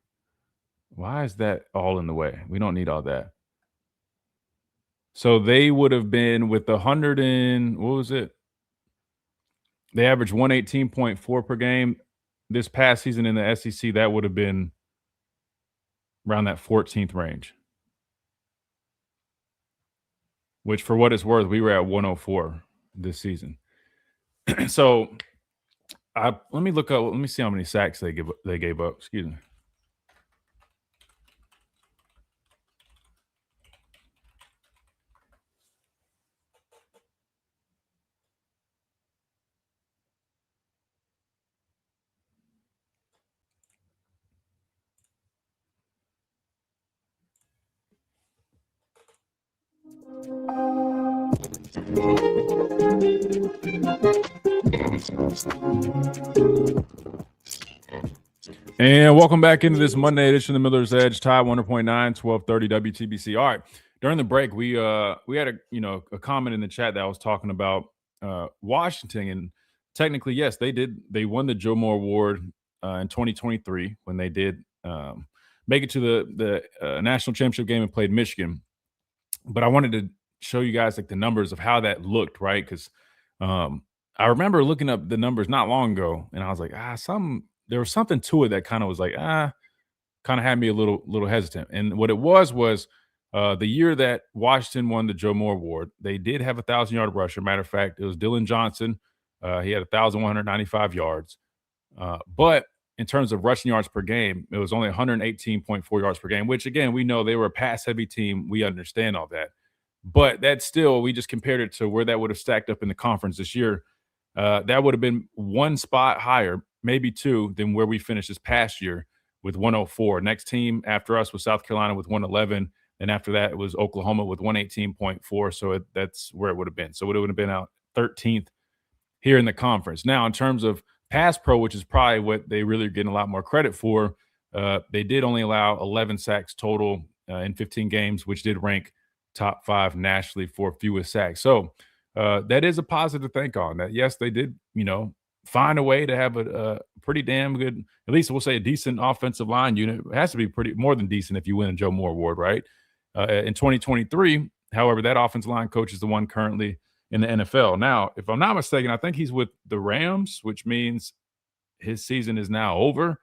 Why is that all in the way? We don't need all that. So they would have been with 100 and what was it? They averaged 118.4 per game. This past season in the SEC, that would have been around that 14th range. Which, for what it's worth, we were at 104 this season. So let me see how many sacks they gave up. Excuse me. And welcome back into this Monday edition of the Miller's Edge, Tide 100.9, 1230 WTBC. All right, during the break, we had a comment in the chat that I was talking about Washington, and technically, yes, they won the Joe Moore Award in 2023 when they did make it to the national championship game and played Michigan. But I wanted to show you guys like the numbers of how that looked, right? Because I remember looking up the numbers not long ago, and I was like, there was something to it that kind of was like, kind of had me a little hesitant. And what it was the year that Washington won the Joe Moore Award, they did have a 1,000-yard rusher. Matter of fact, it was Dylan Johnson. He had 1,195 yards. But in terms of rushing yards per game, it was only 118.4 yards per game, which, again, we know they were a pass-heavy team. We understand all that. But that's still, we just compared it to where that would have stacked up in the conference this year. That would have been one spot higher, maybe two, than where we finished this past year with 104. Next team after us was South Carolina with 111. And after that, it was Oklahoma with 118.4. So that's where it would have been. So it would have been out 13th here in the conference. Now, in terms of pass pro, which is probably what they really are getting a lot more credit for, they did only allow 11 sacks total in 15 games, which did rank top 5 nationally for fewest sacks. So that is a positive to think on. That yes, they did, find a way to have a pretty damn good, at least we'll say a decent offensive line unit. It has to be pretty more than decent if you win a Joe Moore Award, right? In 2023, however, that offensive line coach is the one currently in the NFL. Now, if I'm not mistaken, I think he's with the Rams, which means his season is now over.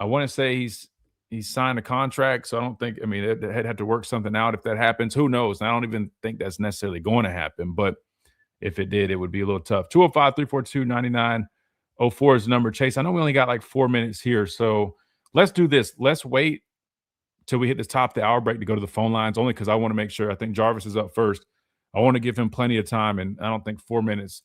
I want to say he's signed a contract, so I don't think, they'd have to work something out if that happens. Who knows? And I don't even think that's necessarily going to happen, but if it did, it would be a little tough. 205-342-9904 is the number. Chase, I know we only got like 4 minutes here, so let's do this. Let's wait till we hit the top of the hour break to go to the phone lines, only because I want to make sure. I think Jarvis is up first. I want to give him plenty of time, and I don't think 4 minutes.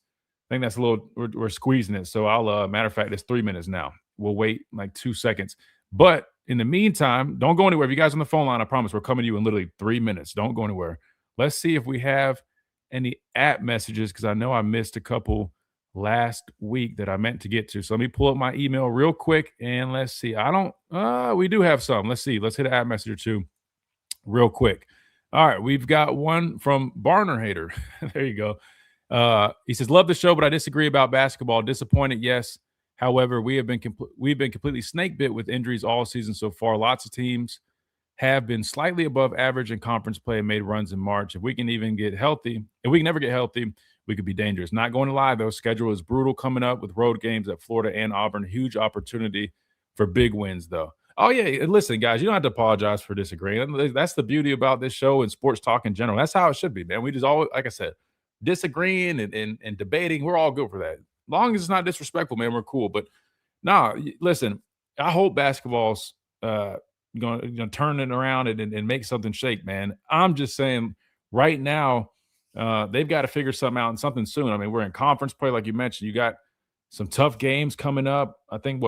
I think that's a little, we're squeezing it. So I'll, matter of fact, it's 3 minutes now. We'll wait like 2 seconds. But in the meantime, don't go anywhere. If you guys on the phone line, I promise we're coming to you in literally 3 minutes. Don't go anywhere. Let's see if we have any app messages, because I know I missed a couple last week that I meant to get to. So let me pull up my email real quick, and let's see. We do have some. Let's see. Let's hit an app message or two real quick. All right, we've got one from Barner Hater. There you go. He says, love the show, but I disagree about basketball. Disappointed, yes. However, we've been completely snake bit with injuries all season so far. Lots of teams have been slightly above average in conference play and made runs in March. If we can never get healthy, we could be dangerous. Not going to lie, though, schedule is brutal coming up with road games at Florida and Auburn. Huge opportunity for big wins, though. Oh, yeah. Listen, guys, you don't have to apologize for disagreeing. That's the beauty about this show and sports talk in general. That's how it should be, man. We just always, like I said, disagreeing and debating. We're all good for that. As long as it's not disrespectful, man, we're cool. But listen, I hope basketball's going to turn it around and make something shake, man. I'm just saying right now, they've got to figure something out and something soon. I mean, we're in conference play, like you mentioned. You got some tough games coming up. I think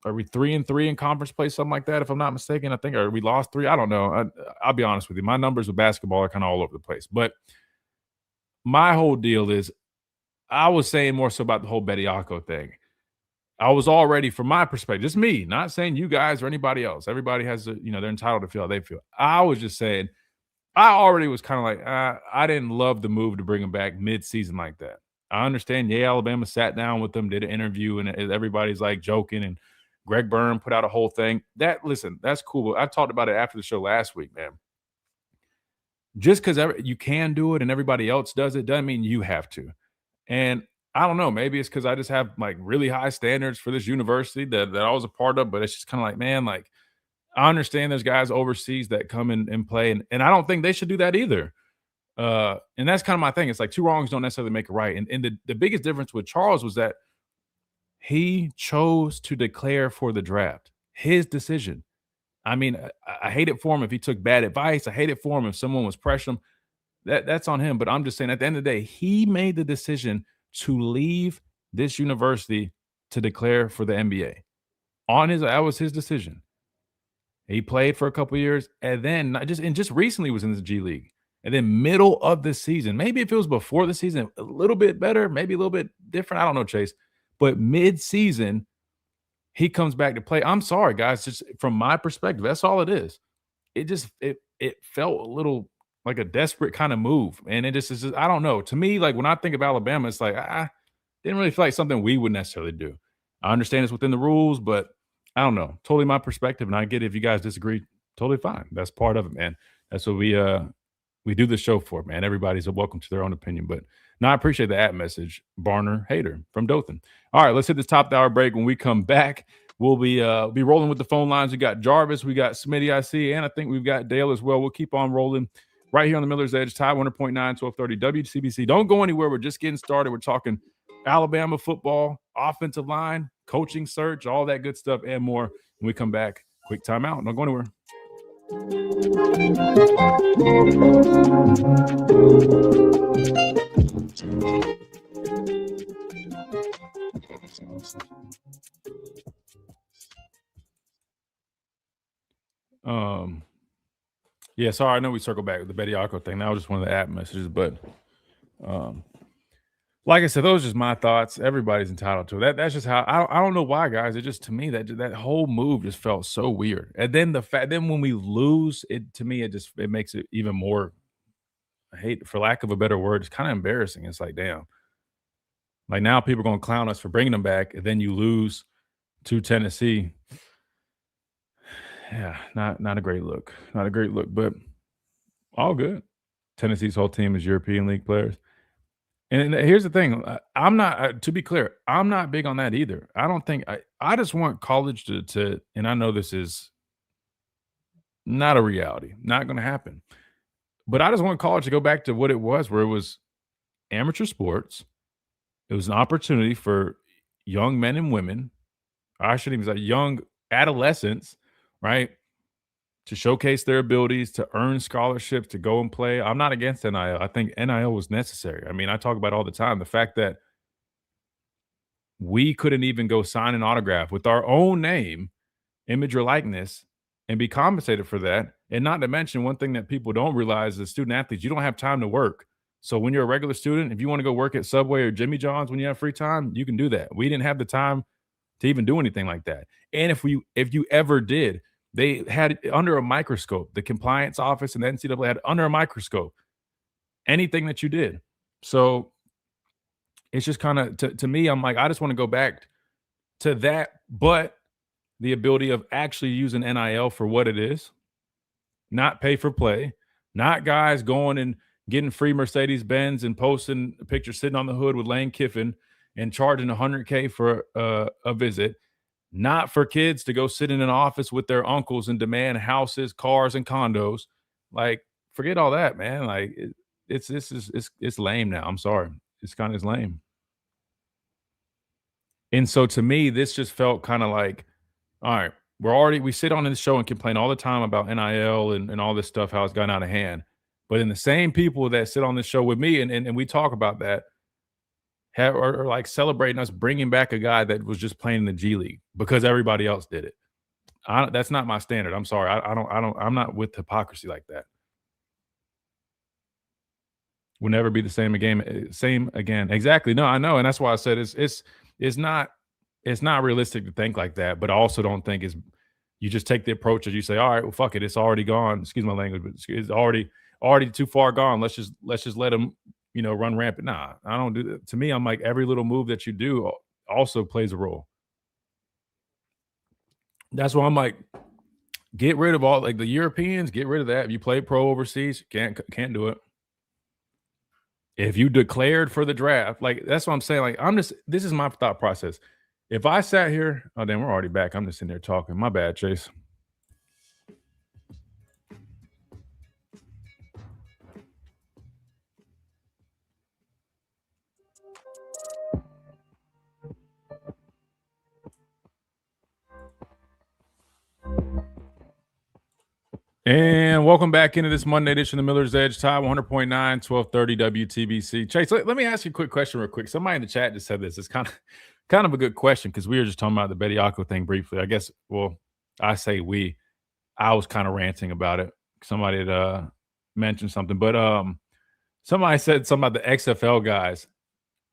are we 3-3 in conference play, something like that, if I'm not mistaken? I think, or we lost 3. I don't know. I'll be honest with you. My numbers with basketball are kind of all over the place. But my whole deal is, I was saying more so about the whole Bediako thing. I was already, from my perspective, just me, not saying you guys or anybody else. Everybody has they're entitled to feel how they feel. I was just saying, I already was kind of like, I didn't love the move to bring him back mid-season like that. I understand, Alabama sat down with them, did an interview, and everybody's like joking, and Greg Byrne put out a whole thing. That's cool. I talked about it after the show last week, man. Just because you can do it and everybody else does it doesn't mean you have to. And I don't know, maybe it's because I just have like really high standards for this university that I was a part of, but it's just kind of like, man, like, I understand there's guys overseas that come in and play, and I don't think they should do that either. And that's kind of my thing. It's like two wrongs don't necessarily make a right. And the biggest difference with Charles was that he chose to declare for the draft. His decision. I mean, I hate it for him if he took bad advice. I hate it for him if someone was pressuring him. That's on him. But I'm just saying, at the end of the day, he made the decision to leave this university to declare for the NBA. That was his decision. He played for a couple years, and then just recently was in the G League. And then middle of the season, maybe if it was before the season, a little bit better, maybe a little bit different. I don't know, Chase. But mid-season, he comes back to play. I'm sorry, guys. Just from my perspective, that's all it is. It felt a little like a desperate kind of move. And it just I don't know. To me, like when I think of Alabama, it's like I didn't really feel like something we would necessarily do. I understand it's within the rules, but I don't know. Totally my perspective. And I get it if you guys disagree, totally fine. That's part of it, man. That's what we do the show for, man. Everybody's welcome to their own opinion. But no, I appreciate the app message, Barner Hater from Dothan. All right, let's hit this top of the hour break. When we come back, we'll be rolling with the phone lines. We got Jarvis, we got Smitty, I see, and I think we've got Dale as well. We'll keep on rolling right here on the Miller's Edge, Tide 100.9, 1230 WCBC. Don't go anywhere. We're just getting started. We're talking Alabama football, offensive line, coaching search, all that good stuff, and more. When we come back, quick timeout. Don't go anywhere. Yeah, sorry, I know we circled back with the Bediako thing. That was just one of the app messages, but like I said, those are just my thoughts. Everybody's entitled to it. That's just how I don't know why, guys. It just, to me, that whole move just felt so weird. And then then when we lose, it to me it makes it even more, I hate, for lack of a better word, it's kind of embarrassing. It's like, damn. Like, now people are going to clown us for bringing them back, and then you lose to Tennessee. Yeah, not a great look. Not a great look, but all good. Tennessee's whole team is European League players. And here's the thing. I'm not, to be clear, I'm not big on that either. I don't think, I just want college to, and I know this is not a reality, not going to happen, but I just want college to go back to what it was, where it was amateur sports. It was an opportunity for young men and women, I shouldn't even say young adolescents, right, to showcase their abilities, to earn scholarships, to go and play. I'm not against NIL. I think NIL was necessary. I mean, I talk about it all the time, the fact that we couldn't even go sign an autograph with our own name, image, or likeness and be compensated for that. And not to mention, one thing that people don't realize is student athletes, you don't have time to work. So when you're a regular student, if you want to go work at Subway or Jimmy John's when you have free time, you can do that. We didn't have the time to even do anything like that. And if you ever did, they had under a microscope. The compliance office and the NCAA had under a microscope anything that you did. So it's just kind of, to me, I'm like, I just want to go back to that, but the ability of actually using NIL for what it is, not pay for play, not guys going and getting free Mercedes-Benz and posting a picture sitting on the hood with Lane Kiffin and charging $100K for a visit. Not for kids to go sit in an office with their uncles and demand houses, cars, and condos. Like, forget all that, man. Like, it's lame now. I'm sorry. It's kind of lame. And so to me, this just felt kind of like, all right, we sit on this show and complain all the time about NIL and all this stuff, how it's gotten out of hand. But in the same people that sit on this show with me and we talk about that, are like celebrating us bringing back a guy that was just playing in the G League because everybody else did it. That's not my standard. I'm sorry. I'm not with hypocrisy like that. Will never be the same again. Exactly. No, I know. And that's why I said it's not realistic to think like that, but I also don't think you just take the approach that you say, all right, well, fuck it. It's already gone. Excuse my language, but it's already too far gone. Let's just let them, run rampant. Nah, I don't do that. To me, I'm like, every little move that you do also plays a role. That's why I'm like, get rid of all, like, the Europeans, get rid of that. If you play pro overseas, can't do it. If you declared for the draft, like, that's what I'm saying. Like, this is my thought process. If I sat here, oh, damn, we're already back. I'm just sitting there talking. My bad, Chase. And welcome back into this Monday edition of Miller's Edge, Tide 100.9, 1230 WTBC. Chase, let me ask you a quick question real quick. Somebody in the chat just said this. It's kind of a good question because we were just talking about the Bediako thing briefly. I guess, well, I say I was kind of ranting about it. Somebody had mentioned something. But somebody said something about the XFL guys.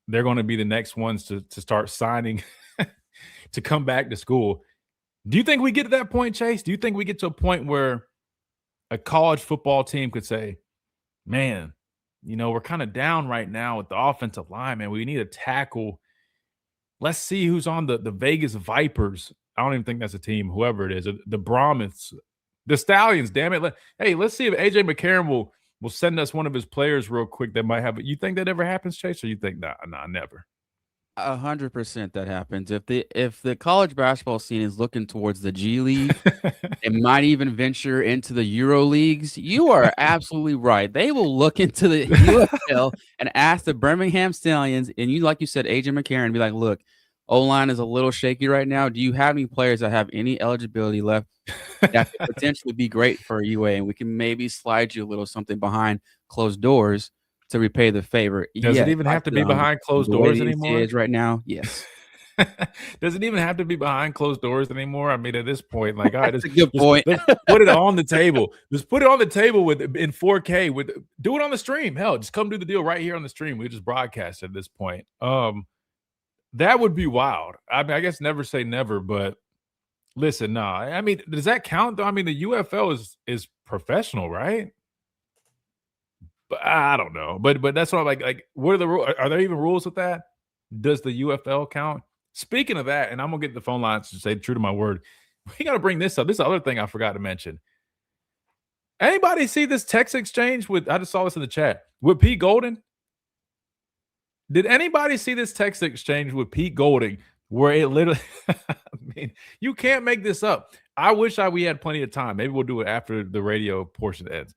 They're going to be the next ones to start signing to come back to school. Do you think we get to that point, Chase? Do you think we get to a point where a college football team could say, man, we're kind of down right now with the offensive line, man. We need a tackle. Let's see who's on the Vegas Vipers. I don't even think that's a team, whoever it is. The Brahmins, the Stallions, damn it. Let's see if AJ McCarron will send us one of his players real quick that might have it. You think that ever happens, Chase, or you think, nah, never? 100% that happens. If the college basketball scene is looking towards the G League, it might even venture into the Euro leagues. You are absolutely right. They will look into the UFL and ask the Birmingham Stallions, and like you said, AJ McCarron, be like, look, O-line is a little shaky right now. Do you have any players that have any eligibility left that could potentially be great for UA, and we can maybe slide you a little something behind closed doors to repay the favor? Does it even have to be behind closed doors anymore? Is right now, yes. Does it even have to be behind closed doors anymore? I mean, at this point, like, all right, That's a good point. Let's put it on the table. Just put it on the table in 4K. Do it on the stream. Hell, just come do the deal right here on the stream. We just broadcast at this point. That would be wild. I mean, I guess never say never, but listen, nah. I mean, does that count though? I mean, the UFL is professional, right? But I don't know. But that's what I'm like. What are the rules? Are there even rules with that? Does the UFL count? Speaking of that, and I'm gonna get the phone lines to say true to my word. We got to bring this up. This is the other thing I forgot to mention. Anybody see this text exchange with? I just saw this in the chat with Pete Golding. Did anybody see this text exchange with Pete Golding where it literally I mean, you can't make this up. I wish we had plenty of time. Maybe we'll do it after the radio portion ends.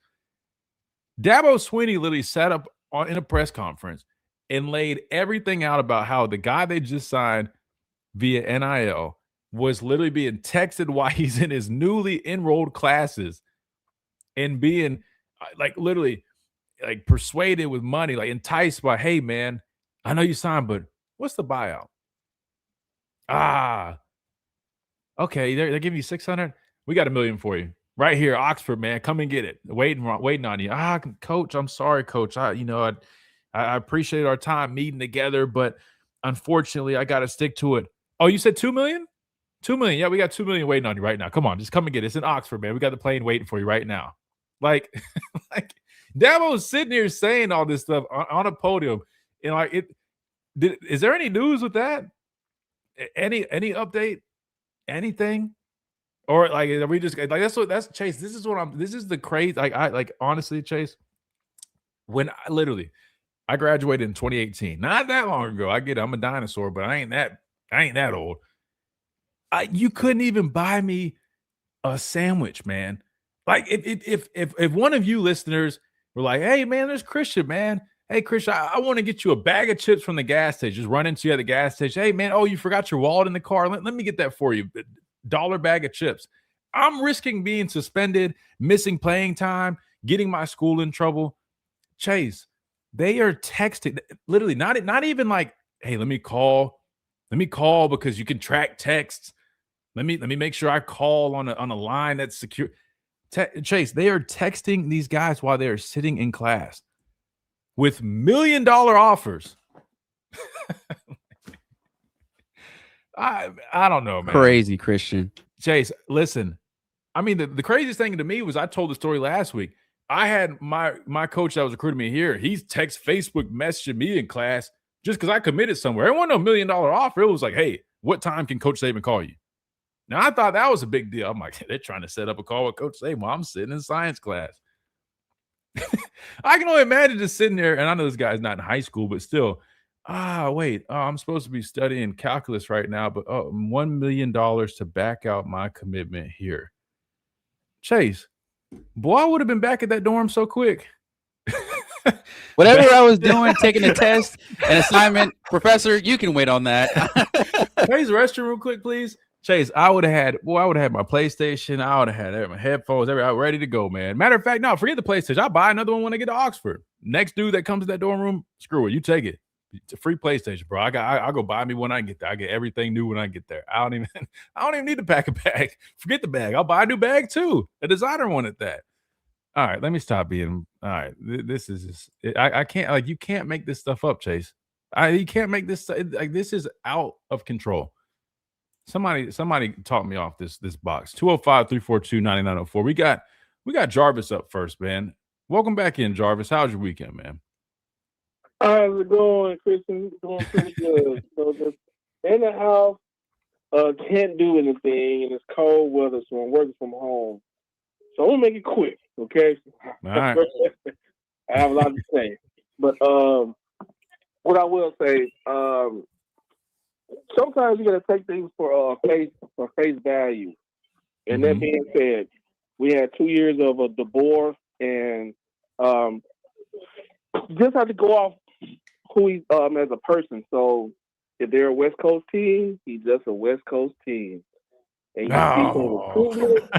Dabo Swinney literally sat up in a press conference and laid everything out about how the guy they just signed via NIL was literally being texted while he's in his newly enrolled classes and being like literally like persuaded with money, like enticed by, hey man, I know you signed, but what's the buyout? Okay, they're giving you 600. We got $1 million for you right here, Oxford, man. Come and get it. Waiting on you. Coach, I'm sorry, Coach. I appreciate our time meeting together, but unfortunately, I got to stick to it. Oh, you said $2 million? $2 million. Yeah, we got $2 million waiting on you right now. Come on, just come and get it. It's in Oxford, man. We got the plane waiting for you right now. Like Dabo's sitting here saying all this stuff on a podium. And like is there any news with that? Any update? Anything? Or like are we just like that's Chase? This is the crazy. Like honestly, Chase, when I graduated in 2018, not that long ago. I get it, I'm a dinosaur, but I ain't that old. You couldn't even buy me a sandwich, man. Like if one of you listeners were like, hey man, there's Christian, man. Hey, Christian, I want to get you a bag of chips from the gas station. Just run into you at the gas station. Hey, man, you forgot your wallet in the car. Let me get that for you. $1 bag of chips. I'm risking being suspended, missing playing time, getting my school in trouble. Chase, they are texting, literally not even like, hey, let me call because you can track texts. Let me make sure I call on a line that's secure. Chase, they are texting these guys while they are sitting in class with $1 million offers. I don't know, man. Crazy, Christian. Chase, listen. I mean, the craziest thing to me was I told the story last week. I had my coach that was recruiting me here. He's Facebook messaging me in class just because I committed somewhere. It wasn't a $1 million offer. It was like, hey, what time can Coach Saban call you? Now, I thought that was a big deal. I'm like, they're trying to set up a call with Coach Saban while I'm sitting in science class. I can only imagine just sitting there, and I know this guy's not in high school, but still, I'm supposed to be studying calculus right now, but $1 million to back out my commitment here. Chase, boy, I would have been back at that dorm so quick. Whatever I was doing, taking a test, an assignment, professor, you can wait on that. Chase, restroom real quick, please. Chase, I would have had my PlayStation. I would have had my headphones, everything ready to go, man. Matter of fact, no, forget the PlayStation. I'll buy another one when I get to Oxford. Next dude that comes to that dorm room, screw it. You take it. It's a free PlayStation, bro. I'll go buy me when I get there. I get everything new when I get there. I don't even need to pack a bag. Forget the bag. I'll buy a new bag too. A designer one at that. All right, let me stop being. All right, this is just. I can't you can't make this stuff up, Chase. You can't make this this is out of control. Somebody talked me off this box. 205-342-9904. We got Jarvis up first, man. Welcome back in, Jarvis. How's your weekend, man? How's it going, Christian? Going pretty good. So just in the house, can't do anything, and it's cold weather, so I'm working from home. So I'm gonna make it quick, okay? All right. I have a lot to say, but what I will say, sometimes you gotta take things for face value. And that being said, we had 2 years of a DeBoer, and just have to go off who he's as a person. So if they're a West Coast team, he's just a West Coast team. And you speak on No. recruitment.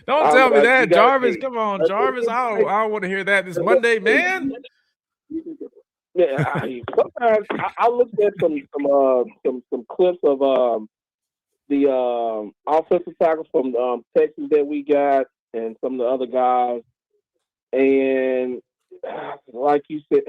Don't tell me that, Jarvis. Hey, Come on, Jarvis. I don't want to hear that this Monday, man. Yeah, sometimes I looked at some clips of the offensive tackles from Texas that we got, and some of the other guys, and like you said,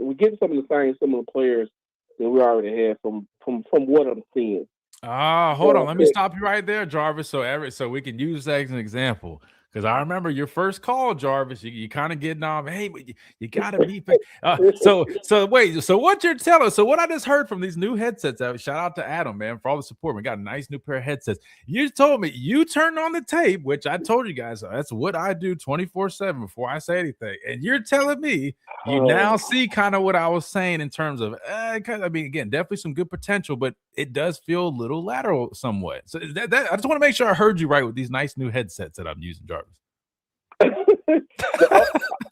we're getting some of the same similar players that we already had from what I'm seeing. Hold on. Let me stop you right there, Jarvis. So we can use that as an example. Because I remember your first call, Jarvis. You kind of getting on. Hey, but you gotta be. So wait. So what you're telling? So what I just heard from these new headsets. Shout out to Adam, man, for all the support. We got a nice new pair of headsets. You told me you turned on the tape, which I told you guys that's what I do 24/7 before I say anything. And you're telling me you now see kind of what I was saying in terms of. I mean, again, definitely some good potential, but it does feel a little lateral somewhat. So that I just want to make sure I heard you right with these nice new headsets that I'm using, Jarvis.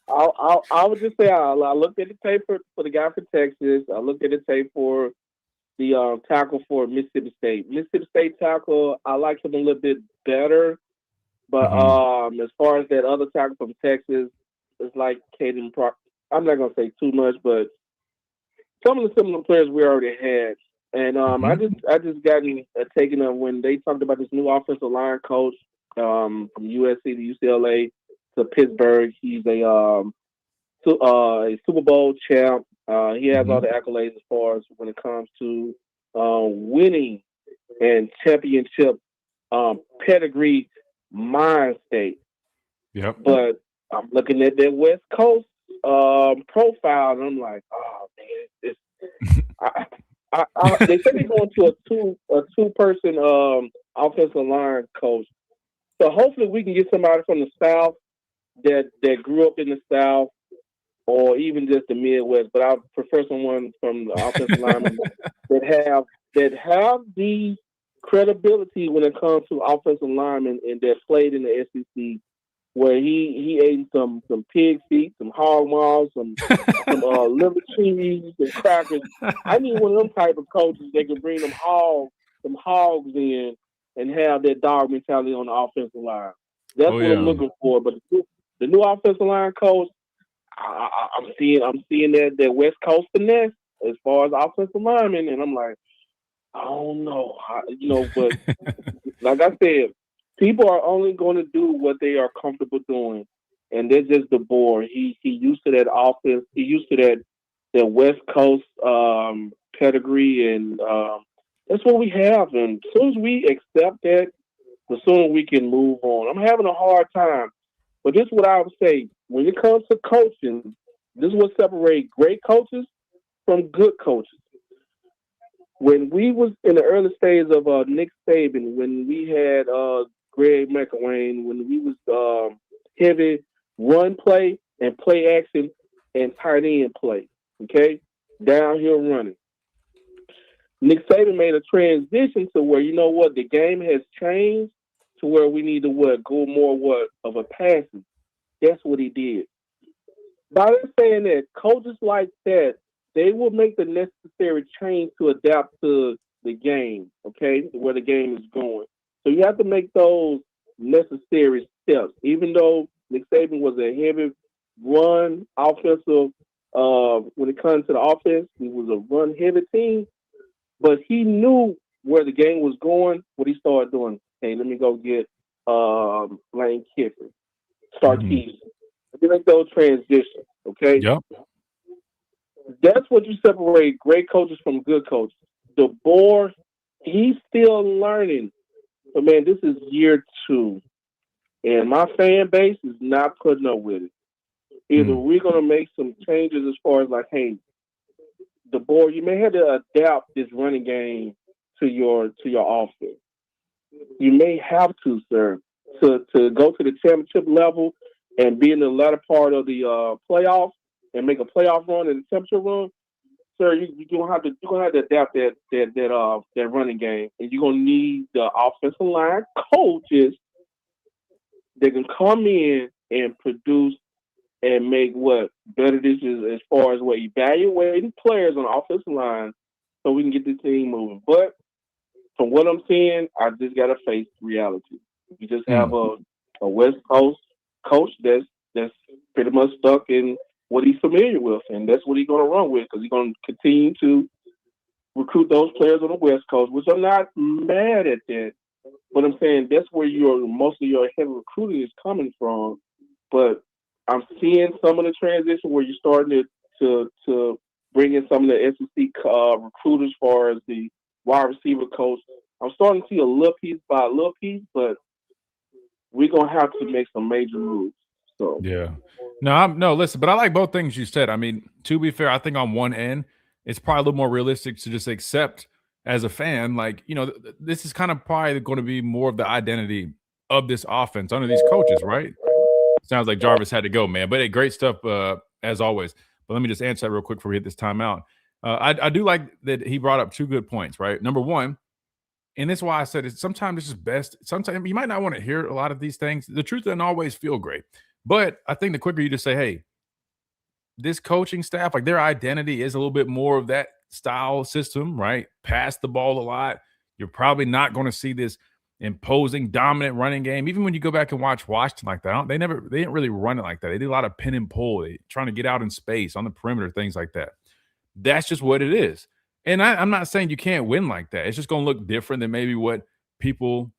I would just say I looked at the tape for the guy for Texas. I looked at the tape for the tackle for Mississippi State. Mississippi State tackle, I like him a little bit better. But as far as that other tackle from Texas, it's like Caden. I'm not gonna say too much, but some of the similar players we already had. And I just got taken up when they talked about this new offensive line coach from USC to UCLA to Pittsburgh. He's a Super Bowl champ. He has all the accolades as far as when it comes to winning and championship pedigree mind state. Yep. But I'm looking at their West Coast profile, and I'm like, oh man, they said they're going to a two-person offensive line coach. So hopefully we can get somebody from the South that grew up in the South, or even just the Midwest. But I prefer someone from the offensive lineman that have the credibility when it comes to offensive linemen and that played in the SEC, where he ate some pig feet, some hog maws, some liver cheese and crackers. I need one of them type of coaches that can bring some hogs in and have that dog mentality on the offensive line. That's what I'm looking for. But the new offensive line coach, I'm seeing that West Coast finesse as far as offensive linemen, and I'm like, I don't know, but like I said, people are only going to do what they are comfortable doing, and that's just DeBoer. He used to that offense. He used to that West Coast pedigree, and that's what we have. And as soon as we accept that, the sooner we can move on. I'm having a hard time, but this is what I would say. When it comes to coaching, this is what separates great coaches from good coaches. When we was in the early stage of Nick Saban, when we had Greg McElwain, when we was heavy run play and play action and tight end play, okay, downhill running. Nick Saban made a transition to where, you know what, the game has changed to where we need to go more of a passing. That's what he did. By saying that, coaches like that, they will make the necessary change to adapt to the game, okay, where the game is going. So you have to make those necessary steps. Even though Nick Saban was a heavy run offensive, when it comes to the offense, he was a run-heavy team, but he knew where the game was going. What he started doing, hey, let me go get Lane Kiffin, start teasing. Let me make those transitions, okay? Yep. That's what you separate great coaches from good coaches. DeBoer, he's still learning. But, man, this is year 2. And my fan base is not putting up with it. Either we're going to make some changes as far as like, hey, DeBoer, you may have to adapt this running game to your offense. You may have to, sir, to go to the championship level and be in the latter part of the playoffs and make a playoff run and a championship run. Sir, you're gonna have to adapt that running game, and you're gonna need the offensive line coaches that can come in and produce and make better decisions as far as evaluating players on the offensive line so we can get the team moving. But from what I'm seeing, I just got to face reality. We just have a West Coast coach that's pretty much stuck in what he's familiar with, and that's what he's going to run with because he's going to continue to recruit those players on the West Coast, which I'm not mad at that. But I'm saying that's where most of your heavy recruiting is coming from. But I'm seeing some of the transition where you're starting to bring in some of the SEC recruiters as far as the wide receiver coach. I'm starting to see a little piece by a little piece, but we're going to have to make some major moves. So yeah. No, listen, but I like both things you said. I mean, to be fair, I think on one end, it's probably a little more realistic to just accept as a fan, like, this is kind of probably going to be more of the identity of this offense under these coaches, right? Sounds like Jarvis had to go, man. But hey, great stuff as always. But let me just answer that real quick before we hit this timeout. I do like that he brought up two good points, right? Number one, and that's why I said it. Sometimes it's just best. Sometimes you might not want to hear a lot of these things. The truth doesn't always feel great. But I think the quicker you just say, hey, this coaching staff, like their identity is a little bit more of that style system, right? Pass the ball a lot. You're probably not going to see this imposing, dominant running game. Even when you go back and watch Washington like that, they didn't really run it like that. They did a lot of pin and pull, trying to get out in space on the perimeter, things like that. That's just what it is. And I'm not saying you can't win like that. It's just going to look different than maybe what people,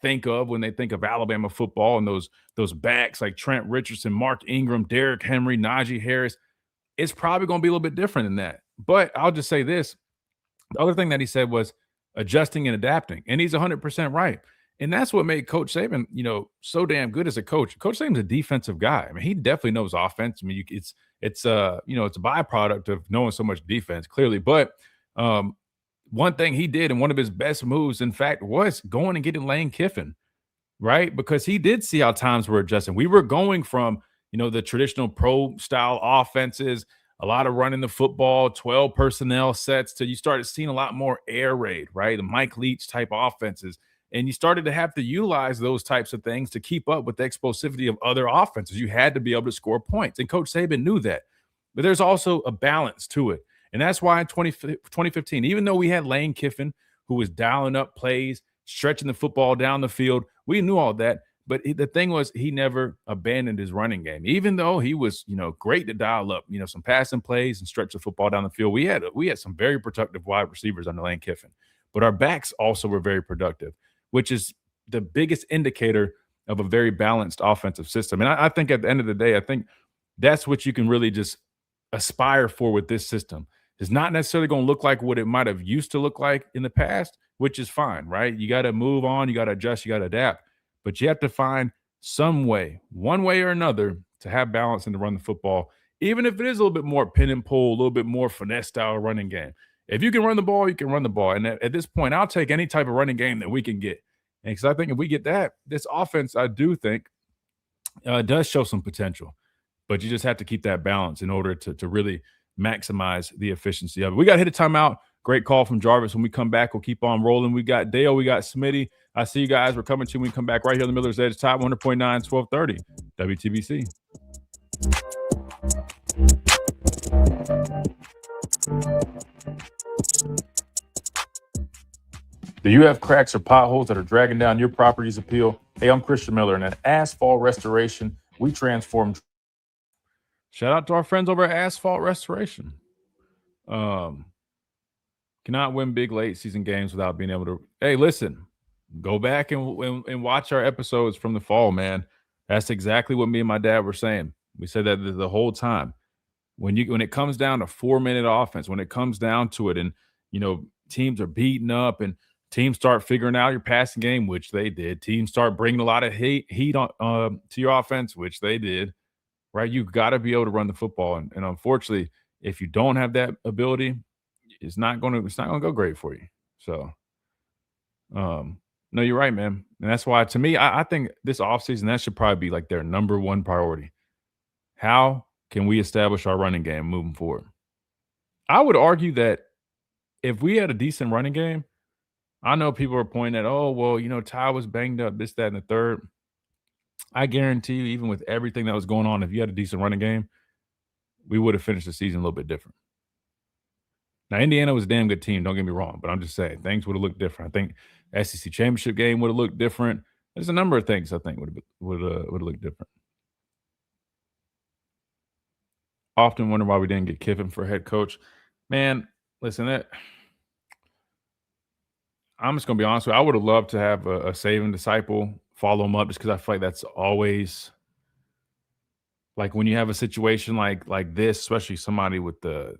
think of when they think of Alabama football and those backs like Trent Richardson, Mark Ingram, Derrick Henry, Najee Harris. It's probably going to be a little bit different than that. But I'll just say this. The other thing that he said was adjusting and adapting. And he's 100% right. And that's what made Coach Saban, so damn good as a coach. Coach Saban's a defensive guy. I mean, he definitely knows offense. I mean, it's a byproduct of knowing so much defense, clearly. But one thing he did, and one of his best moves, in fact, was going and getting Lane Kiffin, right? Because he did see how times were adjusting. We were going from, the traditional pro-style offenses, a lot of running the football, 12 personnel sets, to you started seeing a lot more air raid, right? The Mike Leach type offenses. And you started to have to utilize those types of things to keep up with the explosivity of other offenses. You had to be able to score points. And Coach Saban knew that. But there's also a balance to it. And that's why in 2015, even though we had Lane Kiffin, who was dialing up plays, stretching the football down the field, we knew all that. But the thing was, he never abandoned his running game. Even though he was, great to dial up, some passing plays and stretch the football down the field. We had some very productive wide receivers under Lane Kiffin. But our backs also were very productive, which is the biggest indicator of a very balanced offensive system. And I think at the end of the day, I think that's what you can really just aspire for with this system. It's not necessarily going to look like what it might have used to look like in the past, which is fine, right? You got to move on, you got to adjust, you got to adapt. But you have to find some way, one way or another, to have balance and to run the football, even if it is a little bit more pin and pull, a little bit more finesse style running game. If you can run the ball, you can run the ball. And at this point, I'll take any type of running game that we can get. And because I think if we get that, this offense, I do think, does show some potential. But you just have to keep that balance in order to really maximize the efficiency of it. We got to hit a timeout. Great call from Jarvis. When we come back, we'll keep on rolling. We got Dale, we got Smitty. I see you guys. We're coming to you when we come back right here on the Miller's Edge, Top 100.9, 1230, WTBC. Do you have cracks or potholes that are dragging down your property's appeal? Hey, I'm Christian Miller, and at Asphalt Restoration, we transform. Shout out to our friends over at Asphalt Restoration. Cannot win big late season games without being able to. Hey, listen, go back and watch our episodes from the fall, man. That's exactly what me and my dad were saying. We said that the whole time. When it comes down to 4-minute offense, when it comes down to it, and teams are beating up and teams start figuring out your passing game, which they did. Teams start bringing a lot of heat on to your offense, which they did. Right? You've got to be able to run the football, and unfortunately, if you don't have that ability, it's not going to go great for you. So, no, you're right, man, and that's why to me, I think this offseason that should probably be like their number one priority. How can we establish our running game moving forward? I would argue that if we had a decent running game, I know people are pointing at, oh, well, Ty was banged up, this, that, and the third. I guarantee you, even with everything that was going on, if you had a decent running game, we would have finished the season a little bit different. Now, Indiana was a damn good team, don't get me wrong, but I'm just saying things would have looked different. I think SEC championship game would have looked different. There's a number of things I think would have looked different. Often wonder why we didn't get Kiffin for head coach. Man, listen, I'm just going to be honest with you. I would have loved to have a Saban disciple follow him up just because I feel like that's always – like when you have a situation like this, especially somebody with the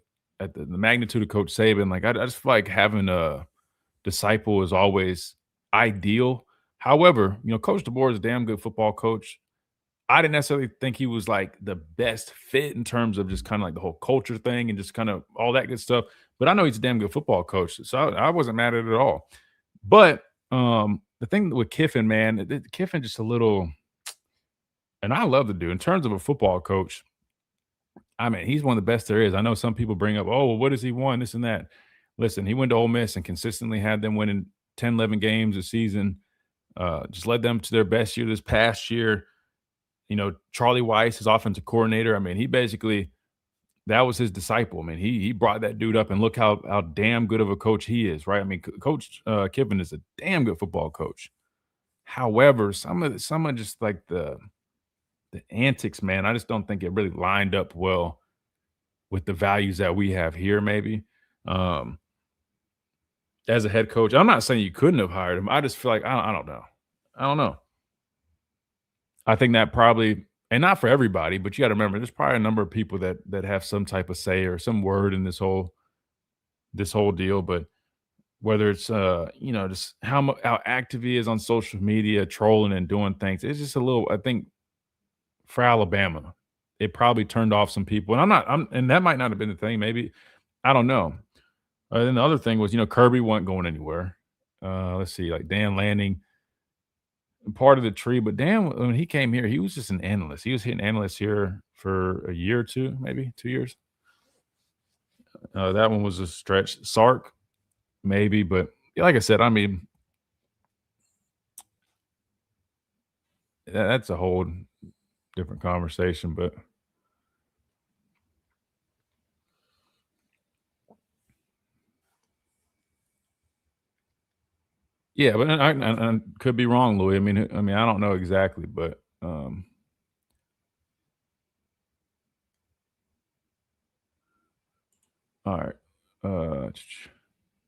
magnitude of Coach Saban, like I just feel like having a disciple is always ideal. However, Coach DeBoer is a damn good football coach. I didn't necessarily think he was like the best fit in terms of just kind of like the whole culture thing and just kind of all that good stuff. But I know he's a damn good football coach, so I wasn't mad at it at all. But the thing with Kiffin, man, Kiffin just a little – and I love the dude. In terms of a football coach, I mean, he's one of the best there is. I know some people bring up, oh, well, what has he won, this and that. Listen, he went to Ole Miss and consistently had them winning 10, 11 games a season, just led them to their best year this past year. Charlie Weiss, his offensive coordinator, I mean, he basically – that was his disciple. I mean, he brought that dude up, and look how damn good of a coach he is, right? I mean, Coach Kiffin is a damn good football coach. However, some of just like the antics, man, I just don't think it really lined up well with the values that we have here, maybe. As a head coach, I'm not saying you couldn't have hired him. I just feel like I don't know. I think that probably, and not for everybody, but you got to remember, there's probably a number of people that have some type of say or some word in this whole deal. But whether it's just how active he is on social media, trolling and doing things, it's just a little. I think for Alabama, it probably turned off some people, and and that might not have been the thing. Maybe I don't know. Then the other thing was, Kirby wasn't going anywhere. Let's see, like Dan Lanning, part of the tree, but Dan, when he came here, he was just an analyst. He was hitting analyst here for a year or two, maybe 2 years. That one was a stretch. Sark, maybe, but like I said, I mean, that's a whole different conversation, but yeah, but I could be wrong, Louis. I mean, I don't know exactly, but all right.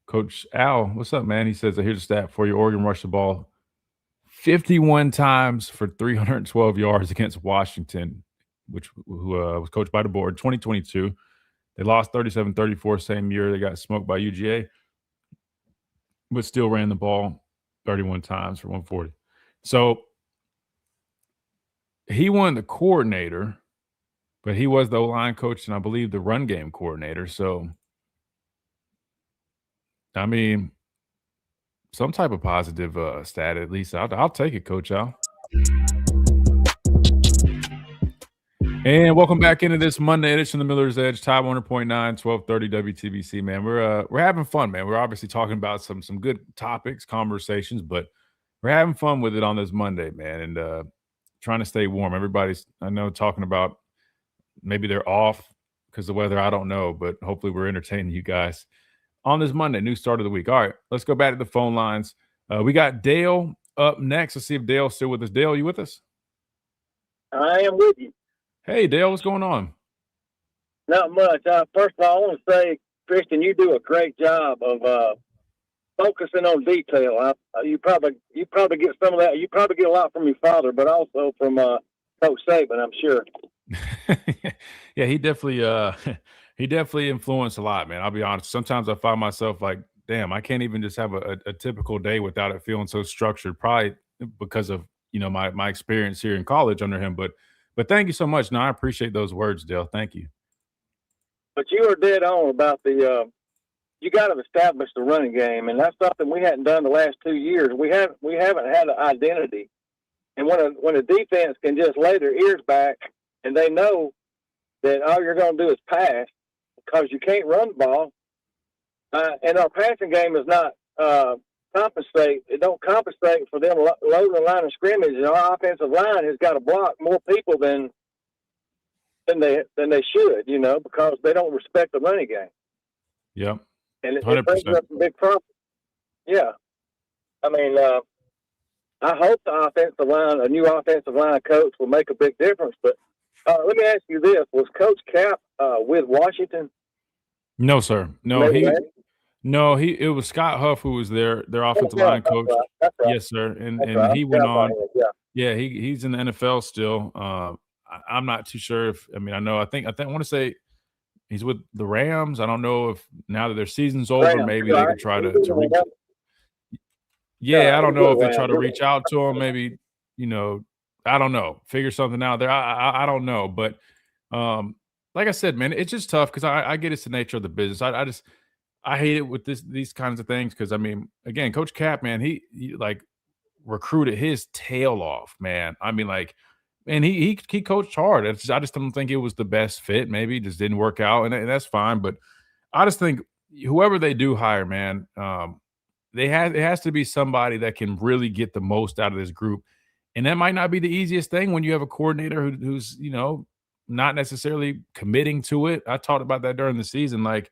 Coach Al, what's up, man? He says, here's a stat for you. Oregon rushed the ball 51 times for 312 yards against Washington, who was coached by DeBoer in 2022. They lost 37-34 same year. They got smoked by UGA, but still ran the ball 31 times for 140. So he won the coordinator, but he was the O-line coach and I believe the run game coordinator. So, I mean, some type of positive stat at least. I'll take it, Coach Al. And welcome back into this Monday edition of the Miller's Edge, Tide 100.9, 1230 WTBC, man. We're having fun, man. We're obviously talking about some good topics, conversations, but we're having fun with it on this Monday, man, and trying to stay warm. Everybody's, I know, talking about maybe they're off because of the weather. I don't know, but hopefully we're entertaining you guys on this Monday, new start of the week. All right, let's go back to the phone lines. We got Dale up next. Let's see if Dale's still with us. Dale, you with us? I am with you. Hey, Dale, what's going on? Not much. First of all, I want to say, Christian, you do a great job of focusing on detail. You probably get some of that. You probably get a lot from your father, but also from Coach Saban, I'm sure. Yeah, he definitely influenced a lot, man. I'll be honest. Sometimes I find myself like, damn, I can't even just have a typical day without it feeling so structured. Probably because of my experience here in college under him, but thank you so much. No, I appreciate those words, Dale. Thank you. But you were dead on about you got to establish the running game, and that's something we hadn't done the last 2 years. We haven't had an identity, and when a defense can just lay their ears back and they know that all you're going to do is pass because you can't run the ball, and our passing game is not compensate. It don't compensate for them loading the line of scrimmage, and our offensive line has got to block more people than they should, because they don't respect the running game. Yep. and it 100%. brings up a big problem. Yeah, I mean, I hope a new offensive line coach will make a big difference. But let me ask you this: was Coach Cap with Washington? No, sir. No, it was Scott Huff who was their offensive line coach. That's right. Yes, sir. And That's right. he went on. Yeah. Yeah, he's in the NFL still. I'm not too sure if I want to say he's with the Rams. I don't know if now that their season's over, maybe they could try to reach. Yeah, I don't know if they try to reach out to him. Maybe, I don't know. Figure something out there. I don't know. But like I said, man, it's just tough because I get it's the nature of the business. I hate it with these kinds of things because, I mean, again, Coach Cap, man, he like recruited his tail off, man. I mean, like, and he coached hard. I just don't think it was the best fit. Maybe it just didn't work out, and that's fine. But I just think whoever they do hire, man, it has to be somebody that can really get the most out of this group. And that might not be the easiest thing when you have a coordinator who's not necessarily committing to it. I talked about that during the season. Like,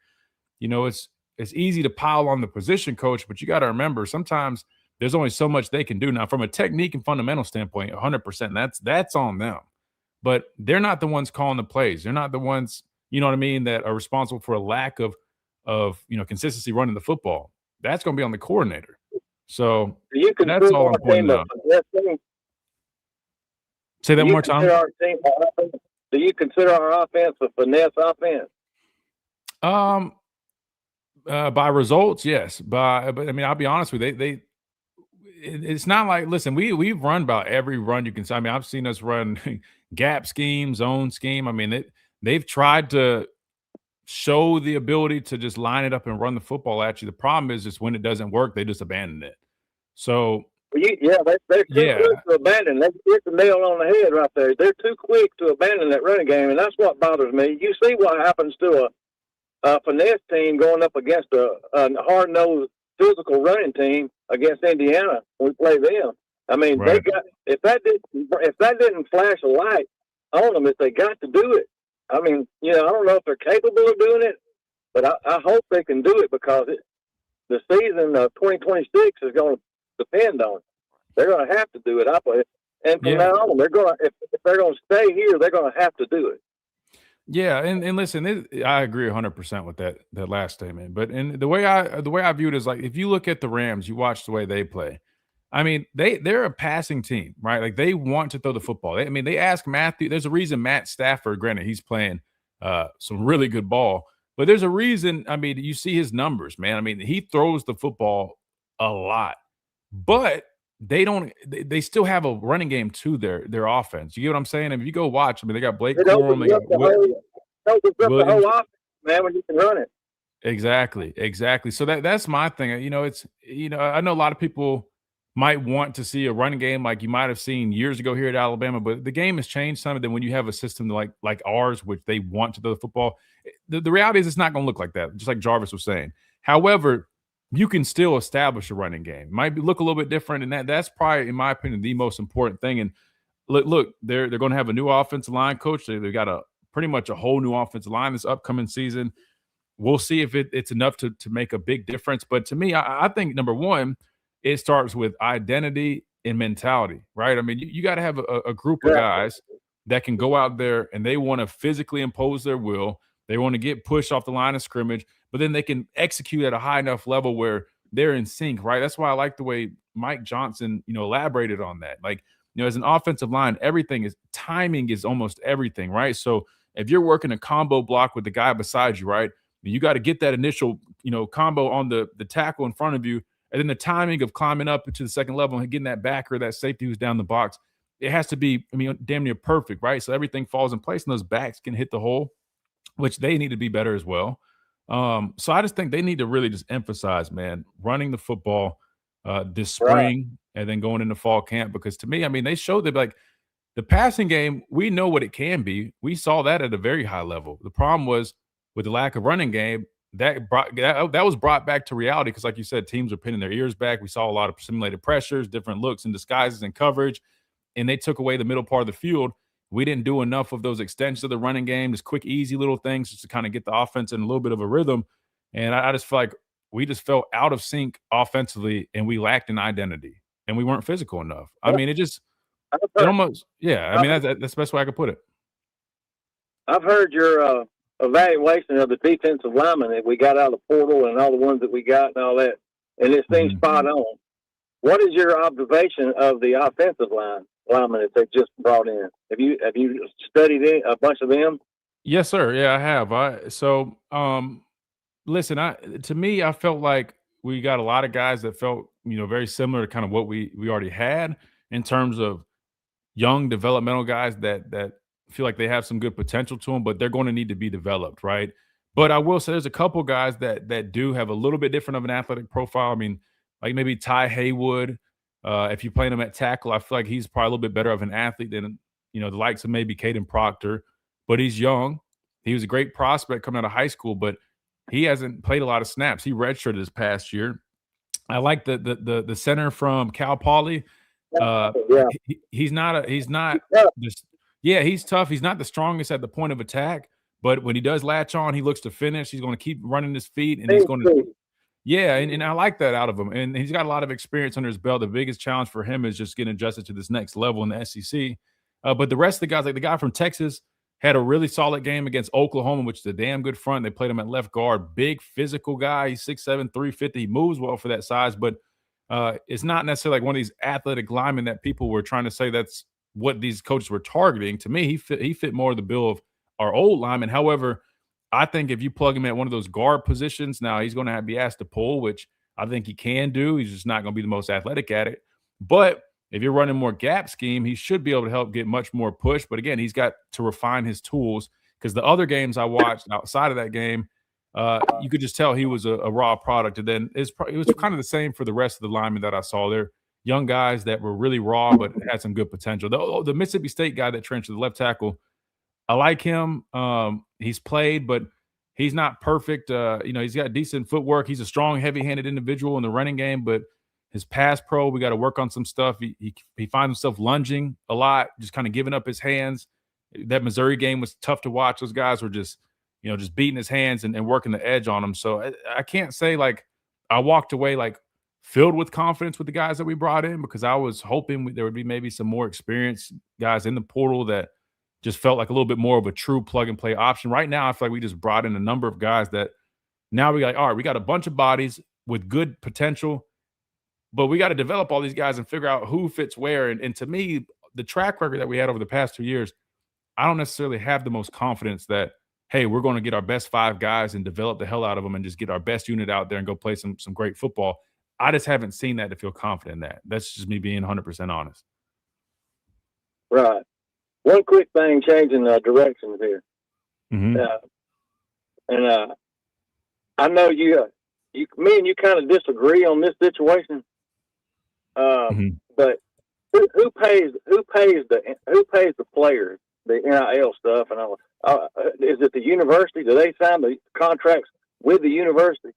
it's easy to pile on the position coach, but you got to remember sometimes there's only so much they can do. Now, from a technique and fundamental standpoint, 100%, that's on them. But they're not the ones calling the plays. They're not the ones, you know what I mean, that are responsible for a lack of consistency running the football. That's going to be on the coordinator. So that's all I'm pointing out. Say that one more time. Do you consider our offense a finesse offense? By results, yes. But I mean, I'll be honest with you. It's not like, listen, we've run about every run you can see. I mean, I've seen us run gap scheme, zone scheme. I mean, they've tried to show the ability to just line it up and run the football at you. The problem is just when it doesn't work, they just abandon it. So they're too quick to abandon. They hit the nail on the head right there. They're too quick to abandon that running game, and that's what bothers me. You see what happens to a finesse team going up against a hard-nosed physical running team against Indiana when we play them. I mean, right. if that didn't flash a light on them, if they got to do it. I mean, I don't know if they're capable of doing it, but I hope they can do it because the season of 2026 is going to depend on it. They're going to have to do it, I believe. And from now on, if they're going to stay here, they're going to have to do it. Yeah, and listen, I agree 100% with that last statement. But the way I view it is like if you look at the Rams, you watch the way they play. I mean, they're a passing team, right? Like they want to throw the football. They ask Matthew. There's a reason Matt Stafford, granted, he's playing some really good ball, but there's a reason. I mean, you see his numbers, man. I mean, he throws the football a lot, but they still have a running game to their offense. You get what I'm saying? And if you go watch, I mean, they got Blake Corum, they got the whole offense, man, when you can run it. Exactly. So that's my thing. I know a lot of people might want to see a running game like you might have seen years ago here at Alabama, but the game has changed some. And then when you have a system like ours, which they want to throw the football, the reality is it's not going to look like that, just like Jarvis was saying. However, you can still establish a running game. It might look a little bit different, and that's probably, in my opinion, the most important thing. And look, they're going to have a new offensive line coach. They've got pretty much a whole new offensive line this upcoming season. We'll see if it's enough to make a big difference. But to me, I think number one, it starts with identity and mentality, right? I mean, you got to have a group of guys that can go out there and they want to physically impose their will. They want to get pushed off the line of scrimmage, but then they can execute at a high enough level where they're in sync, right? That's why I like the way Mike Johnson, elaborated on that. Like, as an offensive line, timing is almost everything, right? So if you're working a combo block with the guy beside you, right, you got to get that initial, combo on the tackle in front of you. And then the timing of climbing up into the second level and getting that backer, that safety who's down the box, it has to be, damn near perfect, right? So everything falls in place and those backs can hit the hole, which they need to be better as well. So I just think they need to really just emphasize, man, running the football this spring and then going into fall camp. Because to me, they showed that the passing game, we know what it can be. We saw that at a very high level. The problem was with the lack of running game, that was brought back to reality because, like you said, teams were pinning their ears back. We saw a lot of simulated pressures, different looks and disguises and coverage, and they took away the middle part of the field. We didn't do enough of those extensions of the running game, just quick, easy little things just to kind of get the offense in a little bit of a rhythm. And I just feel like we just felt out of sync offensively, and we lacked an identity, and we weren't physical enough. I mean, it almost, yeah. I mean, that's the best way I could put it. I've heard your evaluation of the defensive linemen that we got out of the portal and all the ones that we got and all that, and it seems spot on. What is your observation of the offensive linemen that they just brought in? Have you studied a bunch of them? Yes, sir. Yeah, I have. Listen, to me, I felt like we got a lot of guys that felt, very similar to kind of what we already had in terms of young developmental guys that feel like they have some good potential to them, but they're going to need to be developed, right? But I will say there's a couple guys that do have a little bit different of an athletic profile. I mean, like maybe Ty Haywood. If you play him at tackle, I feel like he's probably a little bit better of an athlete than, the likes of maybe Caden Proctor, but he's young. He was a great prospect coming out of high school, but he hasn't played a lot of snaps. He redshirted this past year. I like the center from Cal Poly. He's tough. He's not the strongest at the point of attack, but when he does latch on, he looks to finish. He's going to keep running his feet, and he's going to, and I like that out of him. And he's got a lot of experience under his belt. The biggest challenge for him is just getting adjusted to this next level in the SEC. But the rest of the guys, like the guy from Texas, had a really solid game against Oklahoma, which is a damn good front. They played him at left guard. Big physical guy. He's 6'7", 350. He moves well for that size, but it's not necessarily like one of these athletic linemen that people were trying to say that's what these coaches were targeting. To me, he fit more of the bill of our old lineman. However, I think if you plug him at one of those guard positions, now he's going to be asked to pull, which I think he can do. He's just not going to be the most athletic at it. But if you're running more gap scheme, he should be able to help get much more push. But again, he's got to refine his tools, because the other games I watched outside of that game, you could just tell he was a raw product. And then it was kind of the same for the rest of the linemen that I saw. They're young guys that were really raw but had some good potential. The Mississippi State guy that transferred to the left tackle, I like him. He's played, but he's not perfect. He's got decent footwork. He's a strong, heavy-handed individual in the running game, but his pass pro, we got to work on some stuff. He finds himself lunging a lot, just kind of giving up his hands. That Missouri game was tough to watch. Those guys were just beating his hands and working the edge on him. So I can't say like I walked away like filled with confidence with the guys that we brought in, because I was hoping there would be maybe some more experienced guys in the portal that just felt like a little bit more of a true plug-and-play option. Right now, I feel like we just brought in a number of guys that now we got, all right, we got a bunch of bodies with good potential, but we got to develop all these guys and figure out who fits where. And to me, the track record that we had over the past 2 years, I don't necessarily have the most confidence that, hey, we're going to get our best 5 guys and develop the hell out of them and just get our best unit out there and go play some great football. I just haven't seen that to feel confident in that. That's just me being 100% honest. Right. One quick thing, changing directions here. Mm-hmm. I know me and you kind of disagree on this situation. But who pays the players, the NIL stuff and all? Is it the university? Do they sign the contracts with the university?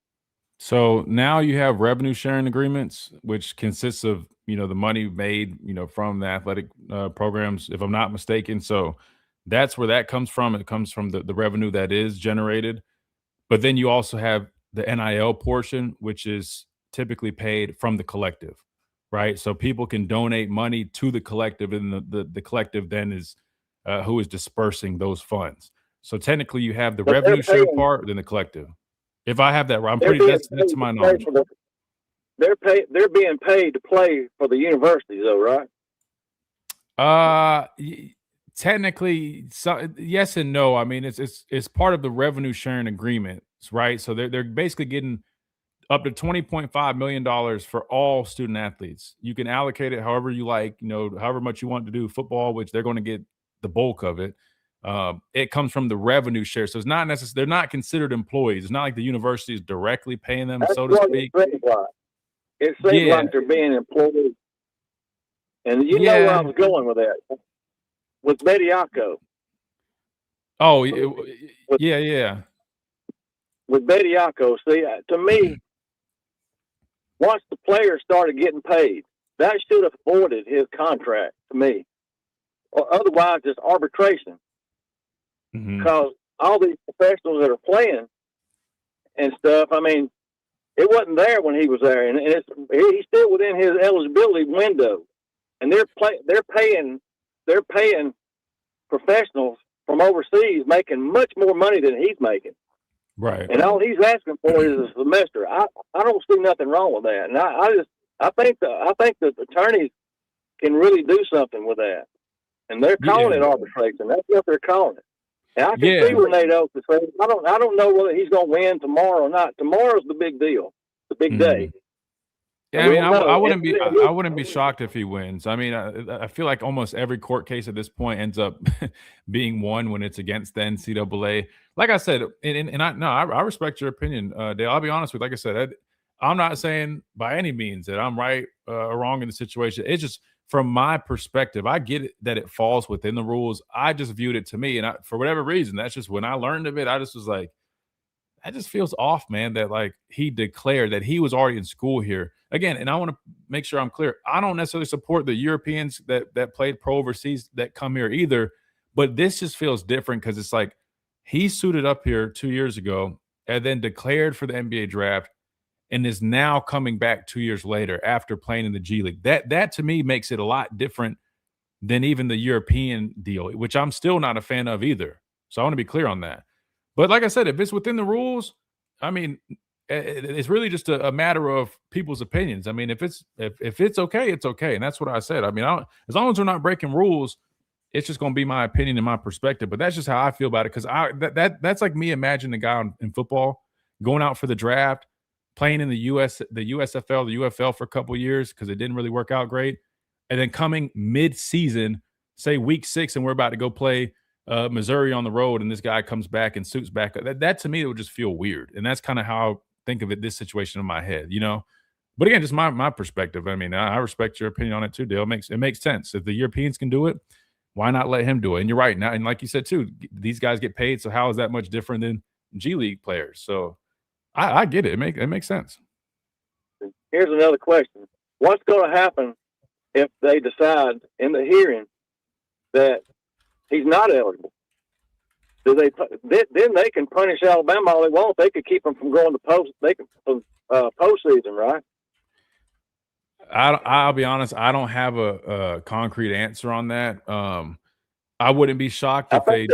So now you have revenue sharing agreements, which consists of, the money made, from the athletic programs, if I'm not mistaken. So that's where that comes from. It comes from the revenue that is generated. But then you also have the NIL portion, which is typically paid from the collective, right? So people can donate money to the collective, and the collective then is who is dispersing those funds. So technically you have the revenue share part, then the collective. If I have that right, that's to my knowledge. They're being paid to play for the university, though, right? Technically, yes and no. I mean, it's part of the revenue sharing agreements, right? So they're basically getting up to $20.5 million for all student athletes. You can allocate it however you like, however much you want to do football, which they're going to get the bulk of it. It comes from the revenue share. So it's not necessarily, they're not considered employees. It's not like the university is directly paying them, so to speak. It seems like they're being employed. And know where I was going with that. With Bediako. Oh, yeah. With Bediako, see, to me, once the players started getting paid, that should have voided his contract to me. Or otherwise, it's arbitration. Because all these professionals that are playing, and stuff. I mean, it wasn't there when he was there, and he's still within his eligibility window. And they're paying professionals from overseas making much more money than he's making. Right. And all he's asking for is a semester. I don't see nothing wrong with that. And I think the attorneys can really do something with that. And they're calling it arbitration. That's what they're calling it. And I can see where Nate Oates is saying, I don't know whether he's going to win tomorrow or not. Tomorrow's the big deal, the big day. Yeah, I mean, I wouldn't be shocked if he wins. I mean, I feel like almost every court case at this point ends up being won when it's against the NCAA. Like I said, I respect your opinion, Dale. I'll be honest with you. Like I said, I'm not saying by any means that I'm right or wrong in the situation. It's just from my perspective, I get it that it falls within the rules. I just viewed it to me, and for whatever reason, that's just when I learned of it. I just was like, that just feels off, man, that like he declared that he was already in school here. Again, and I want to make sure I'm clear. I don't necessarily support the Europeans that played pro overseas that come here either, but this just feels different because it's like he suited up here 2 years ago and then declared for the NBA draft and is now coming back 2 years later after playing in the G League. That to me makes it a lot different than even the European deal, which I'm still not a fan of either. So I want to be clear on that. But like I said, if it's within the rules, I mean, it's really just a matter of people's opinions. I mean, if it's okay, it's okay, and that's what I said. I mean, as long as we're not breaking rules, it's just going to be my opinion and my perspective. But that's just how I feel about it because that's like me imagining a guy in football going out for the draft, playing in the USFL, the UFL for a couple of years because it didn't really work out great, and then coming mid-season, say week 6, and we're about to go play Missouri on the road, and this guy comes back and suits back. That to me, it would just feel weird, and that's kind of how I think of it. This situation in my head, you know. But again, just my perspective. I mean, I respect your opinion on it too, Dale. It makes sense. If the Europeans can do it, why not let him do it? And you're right now, and like you said too, these guys get paid. So how is that much different than G League players? So I get it. It makes sense. Here's another question: what's going to happen if they decide in the hearing that he's not eligible? Then they can punish Alabama all they want. They could keep him from going to postseason, right? I'll be honest. I don't have a concrete answer on that. I wouldn't be shocked if they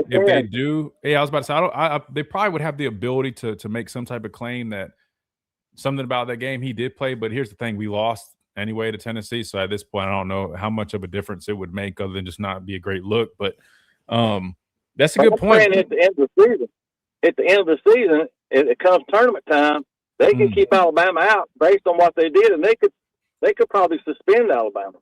do. Yeah, I was about to say they probably would have the ability to make some type of claim that something about that game he did play. But here's the thing: we lost anyway to Tennessee. So at this point, I don't know how much of a difference it would make, other than just not be a great look. But that's a good point. At the end of the season, it comes tournament time. They can keep Alabama out based on what they did, and they could probably suspend Alabama.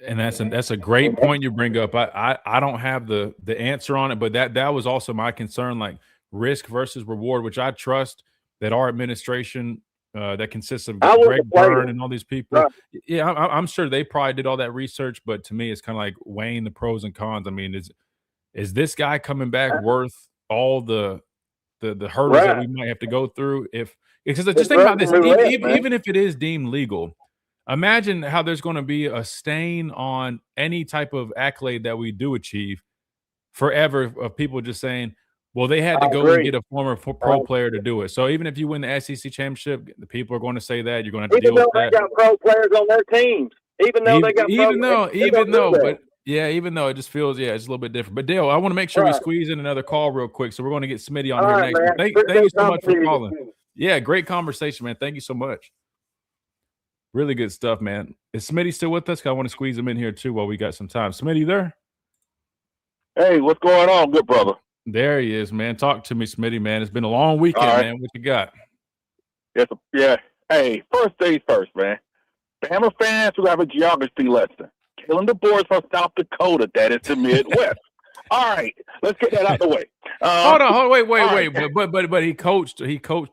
And that's a great point you bring up. I don't have the answer on it, but that was also my concern, like risk versus reward, which I trust that our administration that consists of Greg Byrne and all these people. Right. Yeah, I'm sure they probably did all that research, but to me, it's kind of like weighing the pros and cons. I mean, is this guy coming back worth all the hurdles that we might have to go through? Because just think about this, even if it is deemed legal, imagine how there's going to be a stain on any type of accolade that we do achieve forever of people just saying, well, they had to go and get a former pro player to do it. So even if you win the SEC championship, the people are going to say that. You're going to have to deal with that. Even though they got pro players on their teams. Even though it just feels, it's a little bit different. But Dale, I want to make sure we squeeze in another call real quick. So we're going to get Smitty on here next. Thank you so much for calling. Yeah, great conversation, man. Thank you so much. Really good stuff, man. Is Smitty still with us? I want to squeeze him in here too while we got some time. Smitty there? Hey, what's going on, good brother? There he is, man. Talk to me, Smitty, man. It's been a long weekend, man. What you got? Yes, yeah. Hey, first things first, man. Bama fans who have a geography lesson. Kalen DeBoer is from South Dakota. That is the Midwest. All right, let's get that out the way. Hold on, wait. Right. But he coached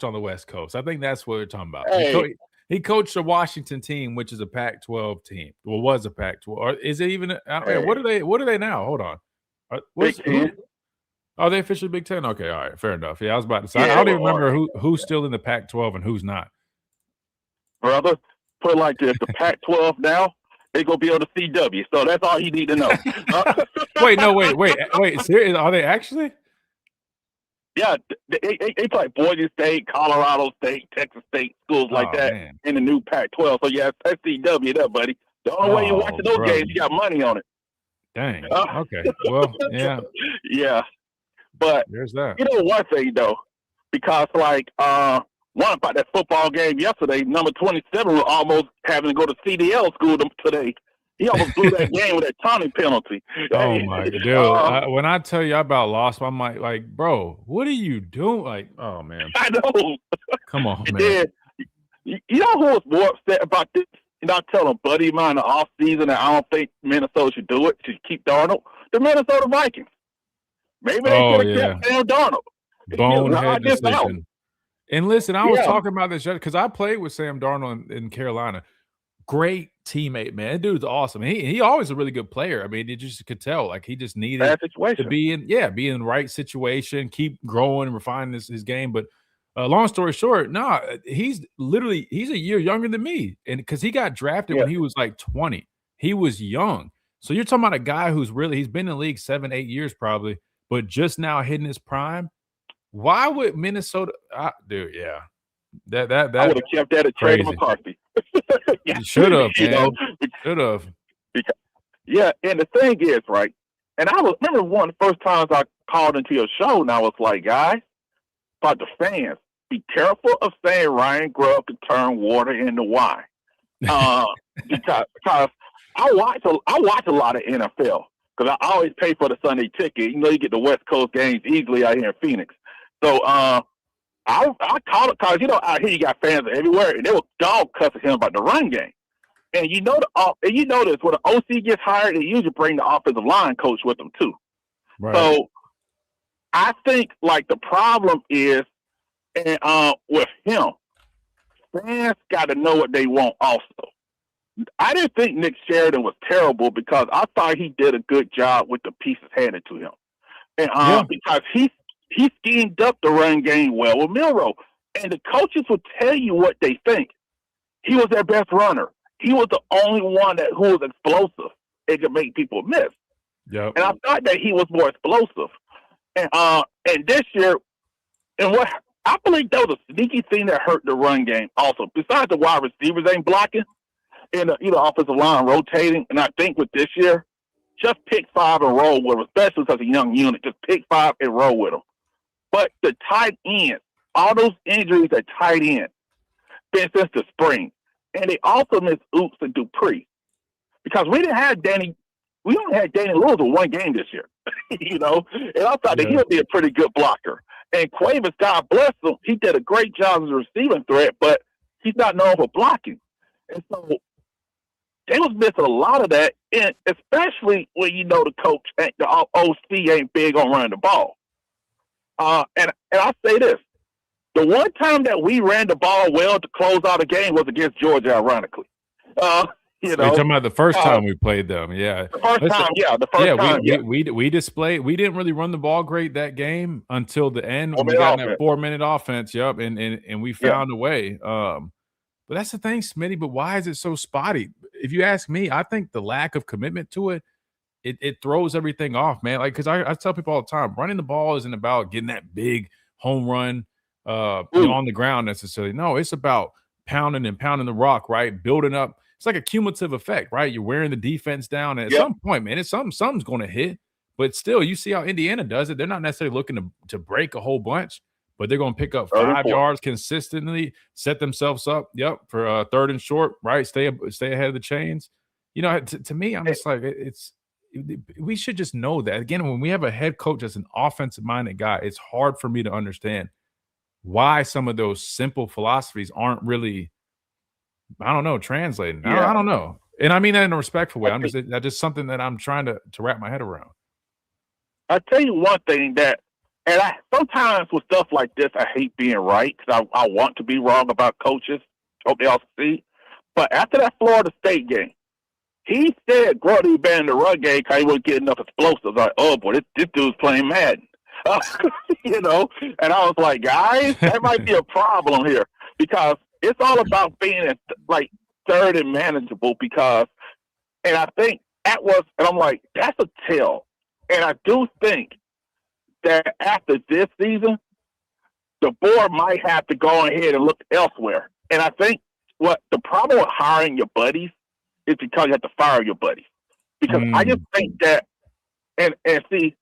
on the West Coast. I think that's what we're talking about. Hey. He coached the Washington team, which is a Pac-12 team. Well, was a Pac-12. Or is it even? What are they now? Hold on. Are they officially Big Ten? Okay, all right, fair enough. Yeah, I was about to say. I don't even remember who's still in the Pac-12 and who's not. Brother, put it like this: the Pac-12 now, they're gonna be on the CW. So that's all you need to know. Wait. Serious? Are they actually? Yeah, they play Boise State, Colorado State, Texas State, schools like that man. in the new Pac-12. So, yeah, it's SCW there, buddy. The only way you're watching those games, you got money on it. Dang. Okay. Well, yeah. Yeah. But, There's that. you know one thing, though, because, like, one about that football game yesterday, number 27 was almost having to go to CDL school today. He almost blew that game with that taunting penalty. Oh my dude! When I tell you I about lost my mind, like, bro, what are you doing? Like, oh man, I know. Come on, And man. then, you know who was more upset about this? And I tell a buddy of mine in the off season that I don't think Minnesota should do it to keep Darnold. The Minnesota Vikings. Maybe they could have kept Sam Darnold. Bonehead decision. And listen, I was Yeah. talking about this because I played with Sam Darnold in Carolina. Great teammate, man. That dude's awesome. He always a really good player. I mean, you just could tell, like, he just needed Bad situation. to be in the right situation, keep growing and refining his game. But long story short, he's a year younger than me, and because he got drafted when he was like 20, he was young. So you're talking about a guy he's been in the league 7-8 years probably, but just now hitting his prime. Why would Minnesota, dude? Yeah, that I would have kept that at Trey McCarthy. Should have, man. Should have. Yeah, and the thing is, right, and I remember one of the first times I called into your show, and I was like, guys, about the fans, be careful of saying Ryan Grubb could turn water into wine. Because I watch a lot of NFL because I always pay for the Sunday ticket. You know, you get the West Coast games easily out here in Phoenix. So I called it because, you know, out here you got fans everywhere, and they were dog cussing him about the run game. And you know this, when an OC gets hired, they usually bring the offensive line coach with them too. Right. So I think, like, the problem is, with him, fans got to know what they want also. I didn't think Nick Sheridan was terrible because I thought he did a good job with the pieces handed to him. And because he schemed up the run game well with Milroe. And the coaches will tell you what they think. He was their best runner. He was the only one who was explosive. It could make people miss. Yep. And I thought that he was more explosive. And this year, and what I believe that was a sneaky thing that hurt the run game also. Besides the wide receivers ain't blocking and the offensive line rotating, and I think with this year, just pick 5 and roll with them, especially as a young unit. Just pick 5 and roll with them. But the tight end, all those injuries at tight end, been since the spring. And they also missed Oops and Dupree. Because we only had Danny Lewis in one game this year. You know? And I thought that he would be a pretty good blocker. And Cuevas, God bless him, he did a great job as a receiving threat, but he's not known for blocking. And so they was missing a lot of that, and especially when you know the coach, the OC ain't big on running the ball. And I say this, the one time that we ran the ball well to close out a game was against Georgia, ironically. You know, you're talking about the first time we played them, yeah. The first time. We displayed. We didn't really run the ball great that game until the end. We got that 4-minute offense, and we found a way. But that's the thing, Smitty. But why is it so spotty? If you ask me, I think the lack of commitment to it throws everything off, man. Like, because I tell people all the time, running the ball isn't about getting that big home run on the ground necessarily. No, it's about pounding the rock, right? Building up. It's like a cumulative effect, right? You're wearing the defense down, and at some point, man, something's going to hit. But still, you see how Indiana does it. They're not necessarily looking to break a whole bunch, but they're going to pick up 5 yards consistently, set themselves up, for 3rd and short, right? Stay ahead of the chains. You know, to me, I'm just like, we should just know that. Again, when we have a head coach that's an offensive-minded guy, it's hard for me to understand why some of those simple philosophies aren't really, I don't know, translating. I don't know. And I mean that in a respectful way. That's just something that I'm trying to wrap my head around. I tell you one thing that, and sometimes with stuff like this, I hate being right because I want to be wrong about coaches. Hope they all see. But after that Florida State game, he said Grody banned the run game because he wouldn't get enough explosives. Like, oh boy, this dude's playing Madden. You know, and I was like, guys, that might be a problem here because it's all about being like third and manageable and I think and I'm like, that's a tell. And I do think that after this season, DeBoer might have to go ahead and look elsewhere. And I think what the problem with hiring your buddies is because you have to fire your buddies. Because I just think that, and see,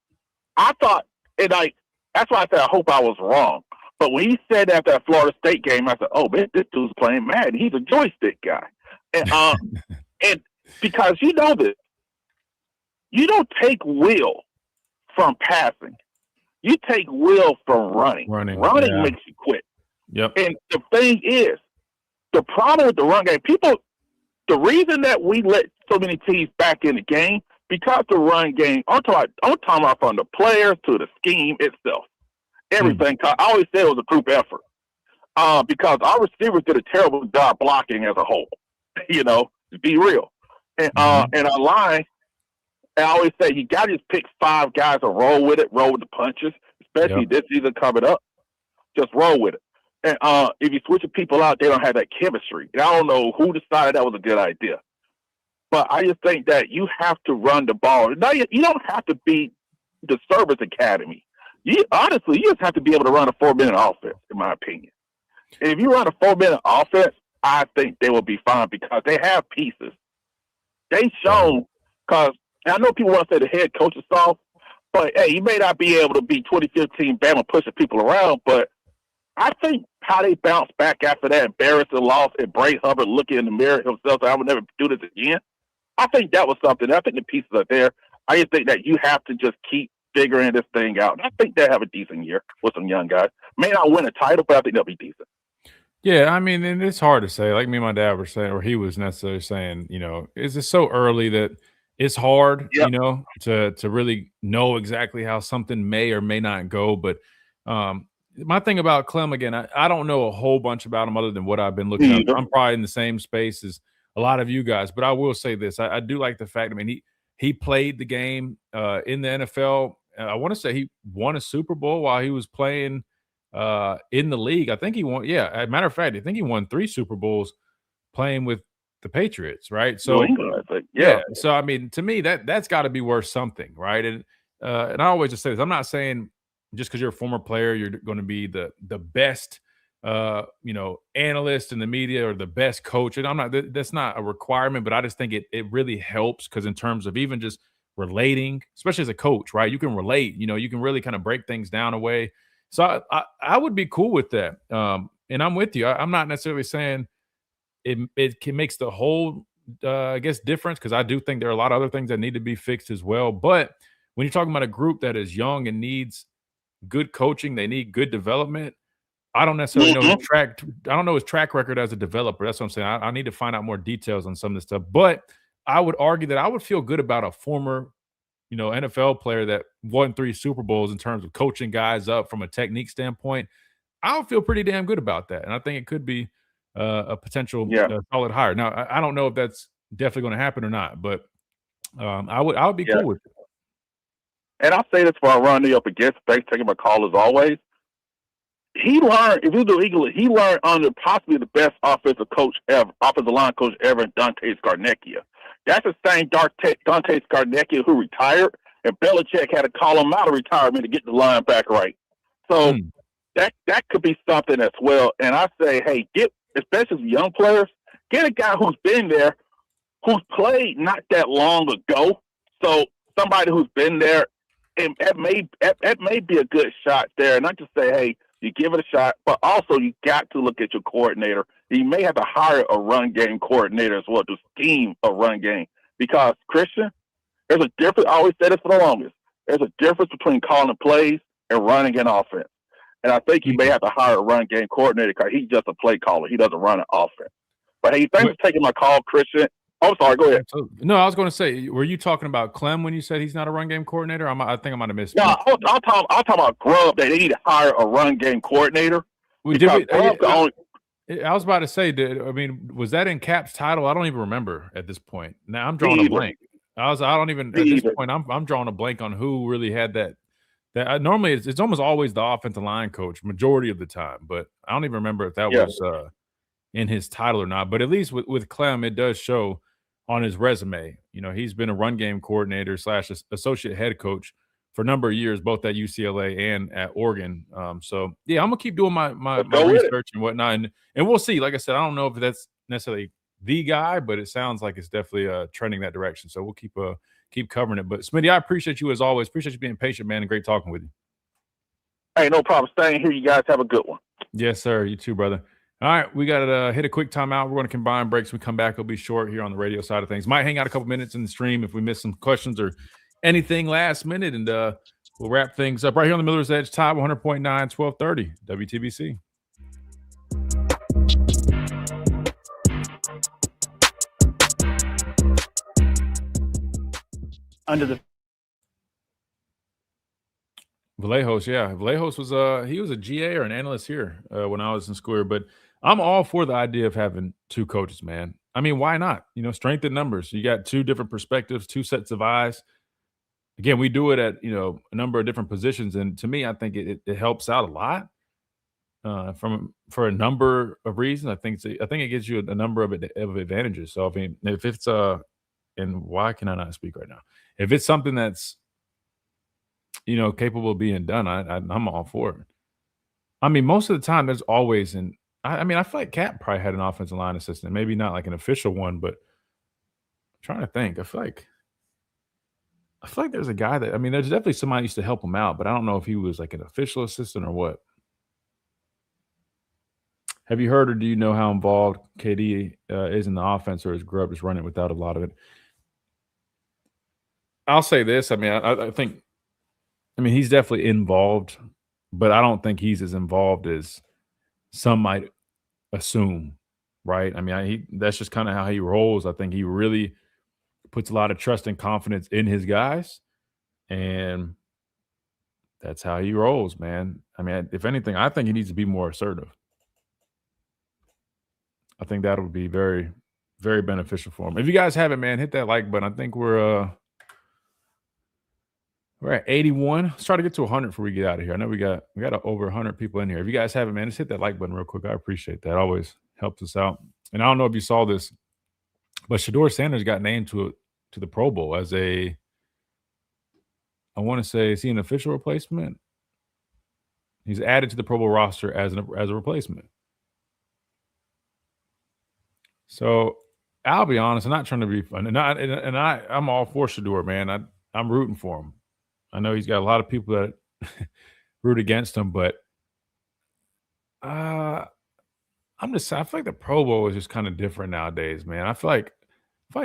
I thought, and that's why I said I hope I was wrong. But when he said after that Florida State game, I said, "Oh man, this dude's playing Madden. He's a joystick guy." And and because you know this, you don't take will from passing. You take will from running. Running makes you quit. Yep. And the thing is, the problem with the run game, the reason that we let so many teams back in the game, because the run game, I'm talking about from the players to the scheme itself. Everything. I always said it was a group effort. Because our receivers did a terrible job blocking as a whole. To be real. And and our line, I always say you gotta just pick 5 guys and roll with the punches, especially this season coming up. Just roll with it. And if you switch people out, they don't have that chemistry. And I don't know who decided that was a good idea. But I just think that you have to run the ball. Now, you don't have to be the service academy. You just have to be able to run a 4-minute offense, in my opinion. And if you run a 4-minute offense, I think they will be fine because they have pieces. They shown, because I know people want to say the head coach is soft, but hey, you may not be able to be 2015 Bama pushing people around, but I think how they bounced back after that embarrassing loss and Bray Hubbard looking in the mirror himself, I would never do this again. I think that was something. I think the pieces are there. I just think that you have to just keep figuring this thing out. And I think they'll have a decent year with some young guys. May not win a title, but I think they'll be decent. Yeah, I mean, and it's hard to say. Like me and my dad were saying, or he was necessarily saying, it's just so early that it's hard, to really know exactly how something may or may not go. But my thing about Clem, again, I don't know a whole bunch about him other than what I've been looking at. I'm probably in the same space as a lot of you guys, but I will say this. I do like the fact, he played the game in the NFL. I want to say he won a Super Bowl while he was playing in the league. I think he won. Yeah, as a matter of fact, I think he won 3 Super Bowls playing with the Patriots, right? So, yeah. So, to me, that's got to be worth something, right? And I always just say this. I'm not saying just because you're a former player, you're going to be the best, analyst in the media or the best coach. And that's not a requirement, but I just think it really helps because in terms of even just relating, especially as a coach, right? You can relate, you can really kind of break things down a way. So I would be cool with that. And I'm with you. I'm not necessarily saying it makes the whole, difference because I do think there are a lot of other things that need to be fixed as well. But when you're talking about a group that is young and needs good coaching, they need good development. I don't necessarily know his track record as a developer. That's what I'm saying. I need to find out more details on some of this stuff. But I would argue that I would feel good about a former, NFL player that won 3 Super Bowls in terms of coaching guys up from a technique standpoint. I would feel pretty damn good about that. And I think it could be a potential solid hire. Now, I don't know if that's definitely going to happen or not, but I would be cool with it. And I'll say this before I run up against, thanks taking my call as always. He learned, if you do Eagle, he learned under possibly the best offensive line coach ever, Dante Scarnecchia. That's the same Dante Scarnecchia who retired, and Belichick had to call him out of retirement to get the line back right. So that could be something as well. And I say, hey, especially young players, get a guy who's been there, who's played not that long ago. So somebody who's been there, and that may be a good shot there. And I just say, hey, you give it a shot, but also you got to look at your coordinator. You may have to hire a run game coordinator as well to scheme a run game. Because, Christian, there's a difference. I always said this for the longest. There's a difference between calling plays and running an offense. And I think you may have to hire a run game coordinator because he's just a play caller. He doesn't run an offense. But, hey, thanks for taking my call, Christian. Oh, sorry. Go ahead. No, I was going to say, were you talking about Clem when you said he's not a run game coordinator? I think I might have missed. No, I'll talk about Grubb. That they need to hire a run game coordinator. I was about to say, was that in Cap's title? I don't even remember at this point. Now I'm drawing a blank. At this point, I'm drawing a blank on who really had that. Normally it's almost always the offensive line coach, majority of the time, but I don't even remember if that was in his title or not. But at least with Clem, it does show on his resume. He's been a run game coordinator / associate head coach for a number of years, both at UCLA and at Oregon. So yeah, I'm gonna keep doing my go with it. research and whatnot, and we'll see. Like I said, I don't know if that's necessarily the guy, but it sounds like it's definitely trending that direction. So we'll keep covering it. But Smitty, I appreciate you as always. Appreciate you being patient, man, and great talking with you. Hey, no problem. Staying here. You guys have a good one. Yes, sir. You too, brother. All right, we got to hit a quick timeout. We're going to combine breaks. When we come back, it'll be short here on the radio side of things. Might hang out a couple minutes in the stream if we miss some questions or anything last minute, and we'll wrap things up right here on the Miller's Edge. Tide 100.9, 1230 WTBC. Under the Vallejos, yeah. Vallejos was he was a GA or an analyst here when I was in school. But I'm all for the idea of having two coaches, man. I mean, why not? Strength in numbers. You got two different perspectives, two sets of eyes. Again, we do it at a number of different positions, and to me, I think it helps out a lot for a number of reasons. I think it gives you a number of advantages. So I mean, if it's and why can I not speak right now? If it's something that's capable of being done, I'm all for it. I mean, most of the time, there's always I feel like Cap probably had an offensive line assistant, maybe not like an official one, but I'm trying to think. I feel like there's a guy that there's definitely somebody used to help him out, but I don't know if he was like an official assistant or what. Have you heard or do you know how involved KD is in the offense, or is Grubb just running without a lot of it? I'll say this. I think he's definitely involved, but I don't think he's as involved as some might assume, right? That's just kind of how he rolls. I think he really puts a lot of trust and confidence in his guys, and that's how he rolls, man. If anything, I think he needs to be more assertive. I think that would be very, very beneficial for him. If you guys haven't, man, hit that like button. I think we're at 81. Let's try to get to 100 before we get out of here. I know we got over 100 people in here. If you guys haven't, man, just hit that like button real quick. I appreciate that. It always helps us out. And I don't know if you saw this, but Shedeur Sanders got named to the Pro Bowl as I want to say, is he an official replacement? He's added to the Pro Bowl roster as a replacement. So I'll be honest, I'm not trying to be fun, and I'm all for Shedeur, man. I'm rooting for him. I know he's got a lot of people that root against him, but I feel like the Pro Bowl is just kind of different nowadays, man. I feel like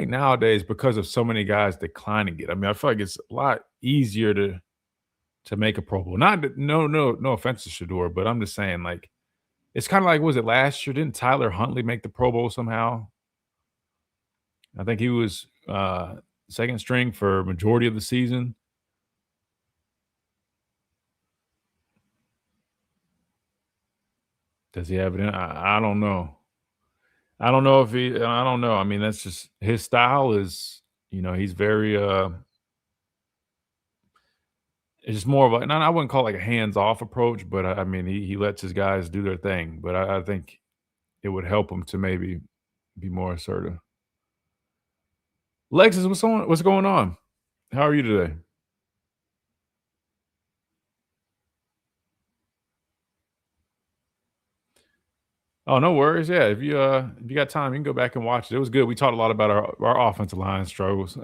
nowadays, because of so many guys declining it, I feel like it's a lot easier to make a Pro Bowl. No offense to Shedeur, but I'm just saying, like, it's kind of like, was it last year? Didn't Tyler Huntley make the Pro Bowl somehow? I think he was second string for majority of the season. Does he have it in? I don't know. I don't know if he. I don't know. That's just his style is. He's very. It's just more of a. I wouldn't call it like a hands-off approach, but he lets his guys do their thing. But I think it would help him to maybe be more assertive. Lexus, what's going on? How are you today? Oh, no worries. Yeah, if you got time, you can go back and watch it. It was good. We talked a lot about our offensive line struggles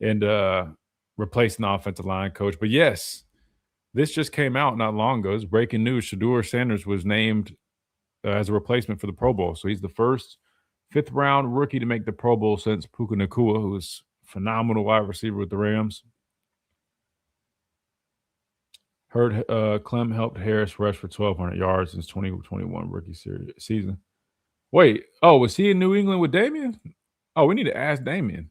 and replacing the offensive line coach. But yes, this just came out not long ago. It's breaking news. Shedeur Sanders was named as a replacement for the Pro Bowl. So he's the first fifth-round rookie to make the Pro Bowl since Puka Nacua, who was a phenomenal wide receiver with the Rams. Heard Clem helped Harris rush for 1,200 yards since 2021 rookie season. Wait, was he in New England with Damian? Oh, we need to ask Damian.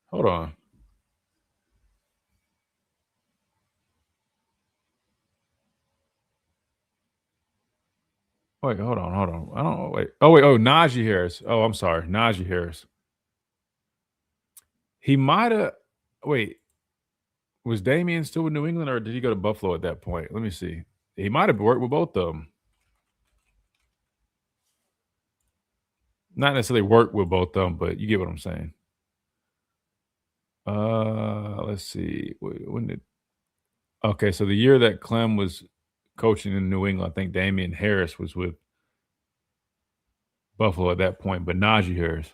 Hold on. Wait, hold on. I don't know. Wait. Oh, Najee Harris. Oh, I'm sorry. Najee Harris. He might have. Wait. Was Damian still with New England, or did he go to Buffalo at that point? Let me see. He might have worked with both of them. Not necessarily worked with both of them, but you get what I'm saying. Let's see. When did? Okay, so the year that Clem was coaching in New England, I think Damian Harris was with Buffalo at that point, but Najee Harris.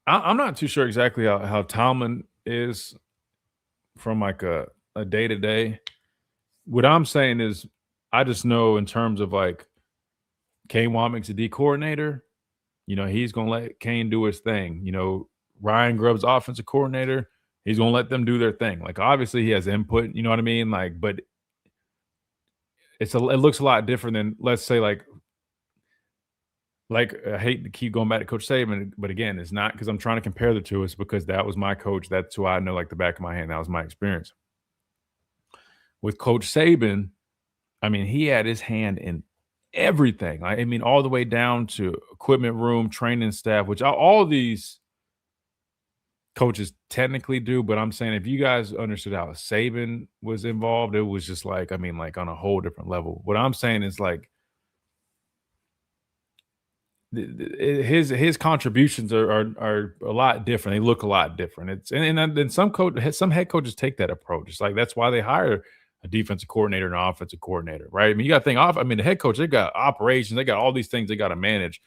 I'm not too sure exactly how Tomlin is from like a day to day. What I'm saying is, I just know in terms of like Kane Wommack's a D coordinator. He's gonna let Kane do his thing. Ryan Grubb's offensive coordinator. He's gonna let them do their thing. Like obviously he has input. You know what I mean? Like, but it looks a lot different than, let's say, like I hate to keep going back to Coach Saban, but again, it's not because I'm trying to compare the two. It's because that was my coach. That's who I know like the back of my hand. That was my experience. With Coach Saban, I mean, he had his hand in everything. I mean, all the way down to equipment room, training staff, which all these coaches technically do. But I'm saying if you guys understood how Saban was involved, it was just like, I mean, like on a whole different level. What I'm saying is like, his contributions are a lot different. They look a lot different. It's and some head coaches take that approach. It's like that's why they hire a defensive coordinator and an offensive coordinator, right? I mean, you got to think off. I mean, the head coach, they got operations, they got all these things they got to manage.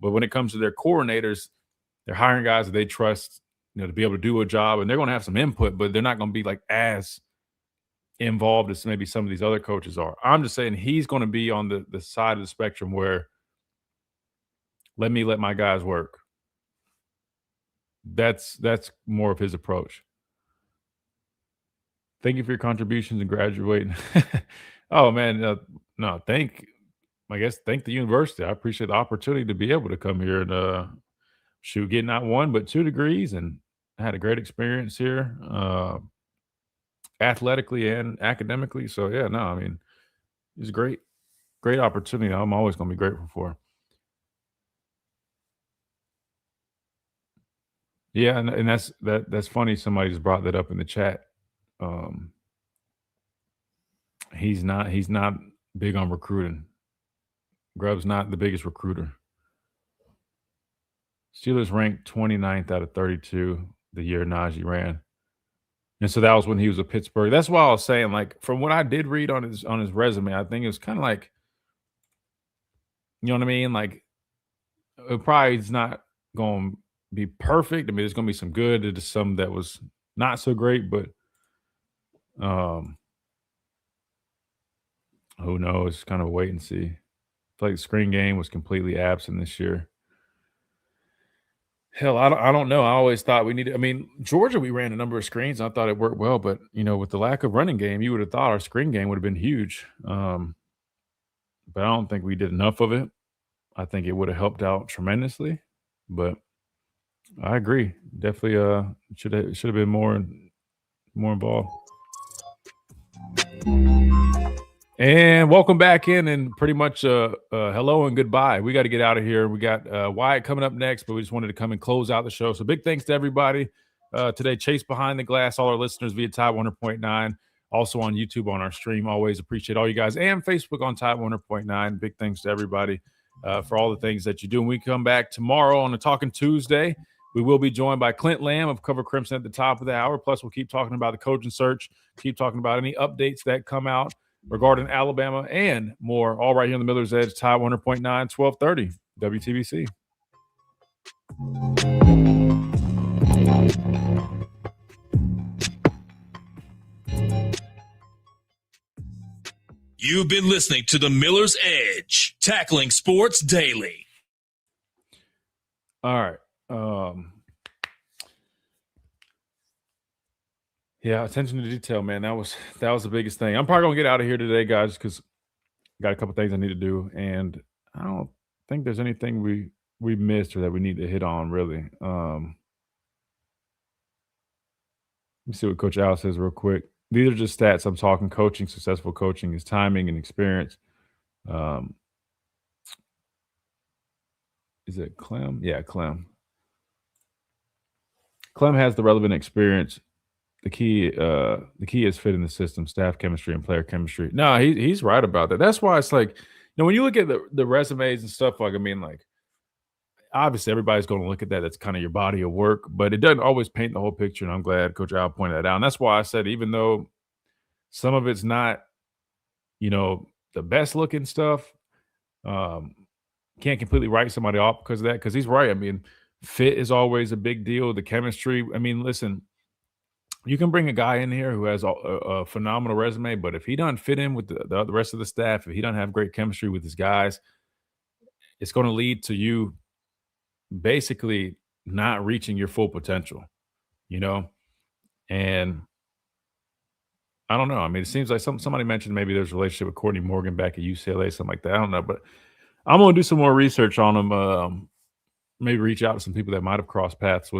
But when it comes to their coordinators, they're hiring guys that they trust, to be able to do a job, and they're going to have some input, but they're not going to be like as involved as maybe some of these other coaches are. I'm just saying he's going to be on the side of the spectrum where let my guys work. That's more of his approach. Thank you for your contributions and graduating. Oh man, no, thank the university. I appreciate the opportunity to be able to come here and get not 1 but 2 degrees, and I had a great experience here, athletically and academically. So yeah, no, I mean, it's a great opportunity. I'm always going to be grateful for. Yeah, and that's funny. Somebody just brought that up in the chat. He's not big on recruiting. Grubb's not the biggest recruiter. Steelers ranked 29th out of 32 the year Najee ran. And so that was when he was at Pittsburgh. That's why I was saying, like, from what I did read on his resume, I think it was kind of like, you know what I mean? Like, it probably is not going to be perfect. I mean, there's going to be some good. There's some that was not so great, but who knows? Kind of wait and see. I feel like the screen game was completely absent this year. Hell, I don't know. I always thought we needed. I mean, Georgia, we ran a number of screens. I thought it worked well, but with the lack of running game, you would have thought our screen game would have been huge. But I don't think we did enough of it. I think it would have helped out tremendously. But I agree. Definitely, should have been more involved. And welcome back in, and pretty much hello and goodbye. We got to get out of here. We got Wyatt coming up next, but we just wanted to come and close out the show. So big thanks to everybody today. Chase Behind the Glass, all our listeners via Tide 100.9, also on YouTube on our stream. Always appreciate all you guys, and Facebook on Tide 100.9. Big thanks to everybody for all the things that you do. When we come back tomorrow on the Talking Tuesday, we will be joined by Clint Lamb of Cover Crimson at the top of the hour. Plus, we'll keep talking about the coaching search, keep talking about any updates that come out regarding Alabama and more, all right here on the Miller's Edge, Tide 100.9, 1230, WTBC. You've been listening to the Miller's Edge, tackling sports daily. All right. Yeah, attention to detail, man. That was the biggest thing. I'm probably gonna get out of here today, guys, because I got a couple things I need to do, and I don't think there's anything we missed or that we need to hit on really. Let me see what Coach Al says real quick. These are just stats. I'm talking coaching. Successful coaching is timing and experience. Is it Clem? Yeah, Clem. Clem has the relevant experience the key is fitting the system, staff chemistry, and player chemistry. No, he's right about that. That's why it's like, when you look at the resumes and stuff, like, I mean, like, obviously everybody's going to look at that. That's kind of your body of work, but it doesn't always paint the whole picture. And I'm glad Coach Al pointed that out. And that's why I said, even though some of it's not, the best looking stuff, can't completely write somebody off because of that, because he's right. I mean, fit is always a big deal. The chemistry. I mean, listen, you can bring a guy in here who has a phenomenal resume, but if he doesn't fit in with the rest of the staff, if he doesn't have great chemistry with his guys, it's going to lead to you basically not reaching your full potential, and I don't know. I mean, it seems like somebody mentioned maybe there's a relationship with Courtney Morgan back at UCLA, something like that. I don't know, but I'm going to do some more research on him. Maybe reach out to some people that might have crossed paths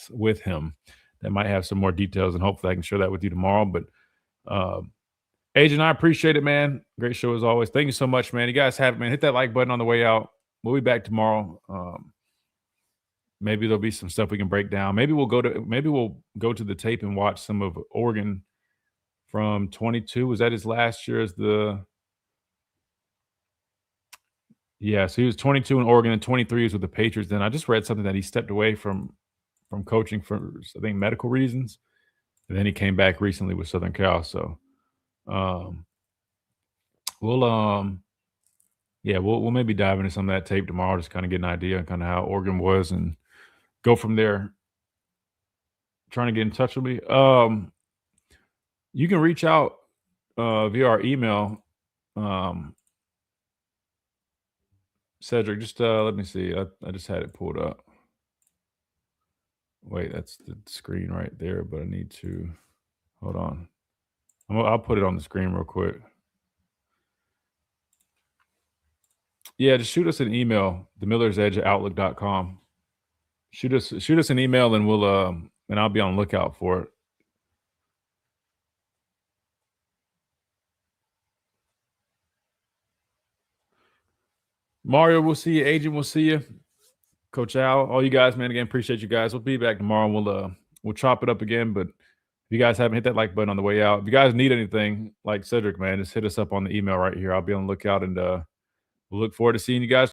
with him that might have some more details, and hopefully I can share that with you tomorrow. But Agent, I appreciate it, man. Great show as always. Thank you so much, man. You guys have it, man. Hit that like button on the way out. We'll be back tomorrow. Maybe there'll be some stuff we can break down. Maybe we'll go to the tape and watch some of Oregon from 22. Was that his last year as the? Yeah, so he was 22 in Oregon and 23 was with the Patriots. Then I just read something that he stepped away from coaching for, I think, medical reasons, and then he came back recently with Southern Cal. So we'll maybe dive into some of that tape tomorrow, just kind of get an idea on kind of how Oregon was and go from there. Trying to get in touch with me. You can reach out via our email. Cedric, just let me see. I just had it pulled up. Wait, that's the screen right there, but I need to hold on. I'll put it on the screen real quick. Yeah, just shoot us an email, themillersedge@outlook.com. Shoot us an email, and we'll and I'll be on the lookout for it. Mario, we'll see you. Agent, we'll see you. Coach Al, all you guys, man, again, appreciate you guys. We'll be back tomorrow, and we'll chop it up again. But if you guys haven't hit that like button on the way out, if you guys need anything like Cedric, man, just hit us up on the email right here. I'll be on the lookout, and we'll look forward to seeing you guys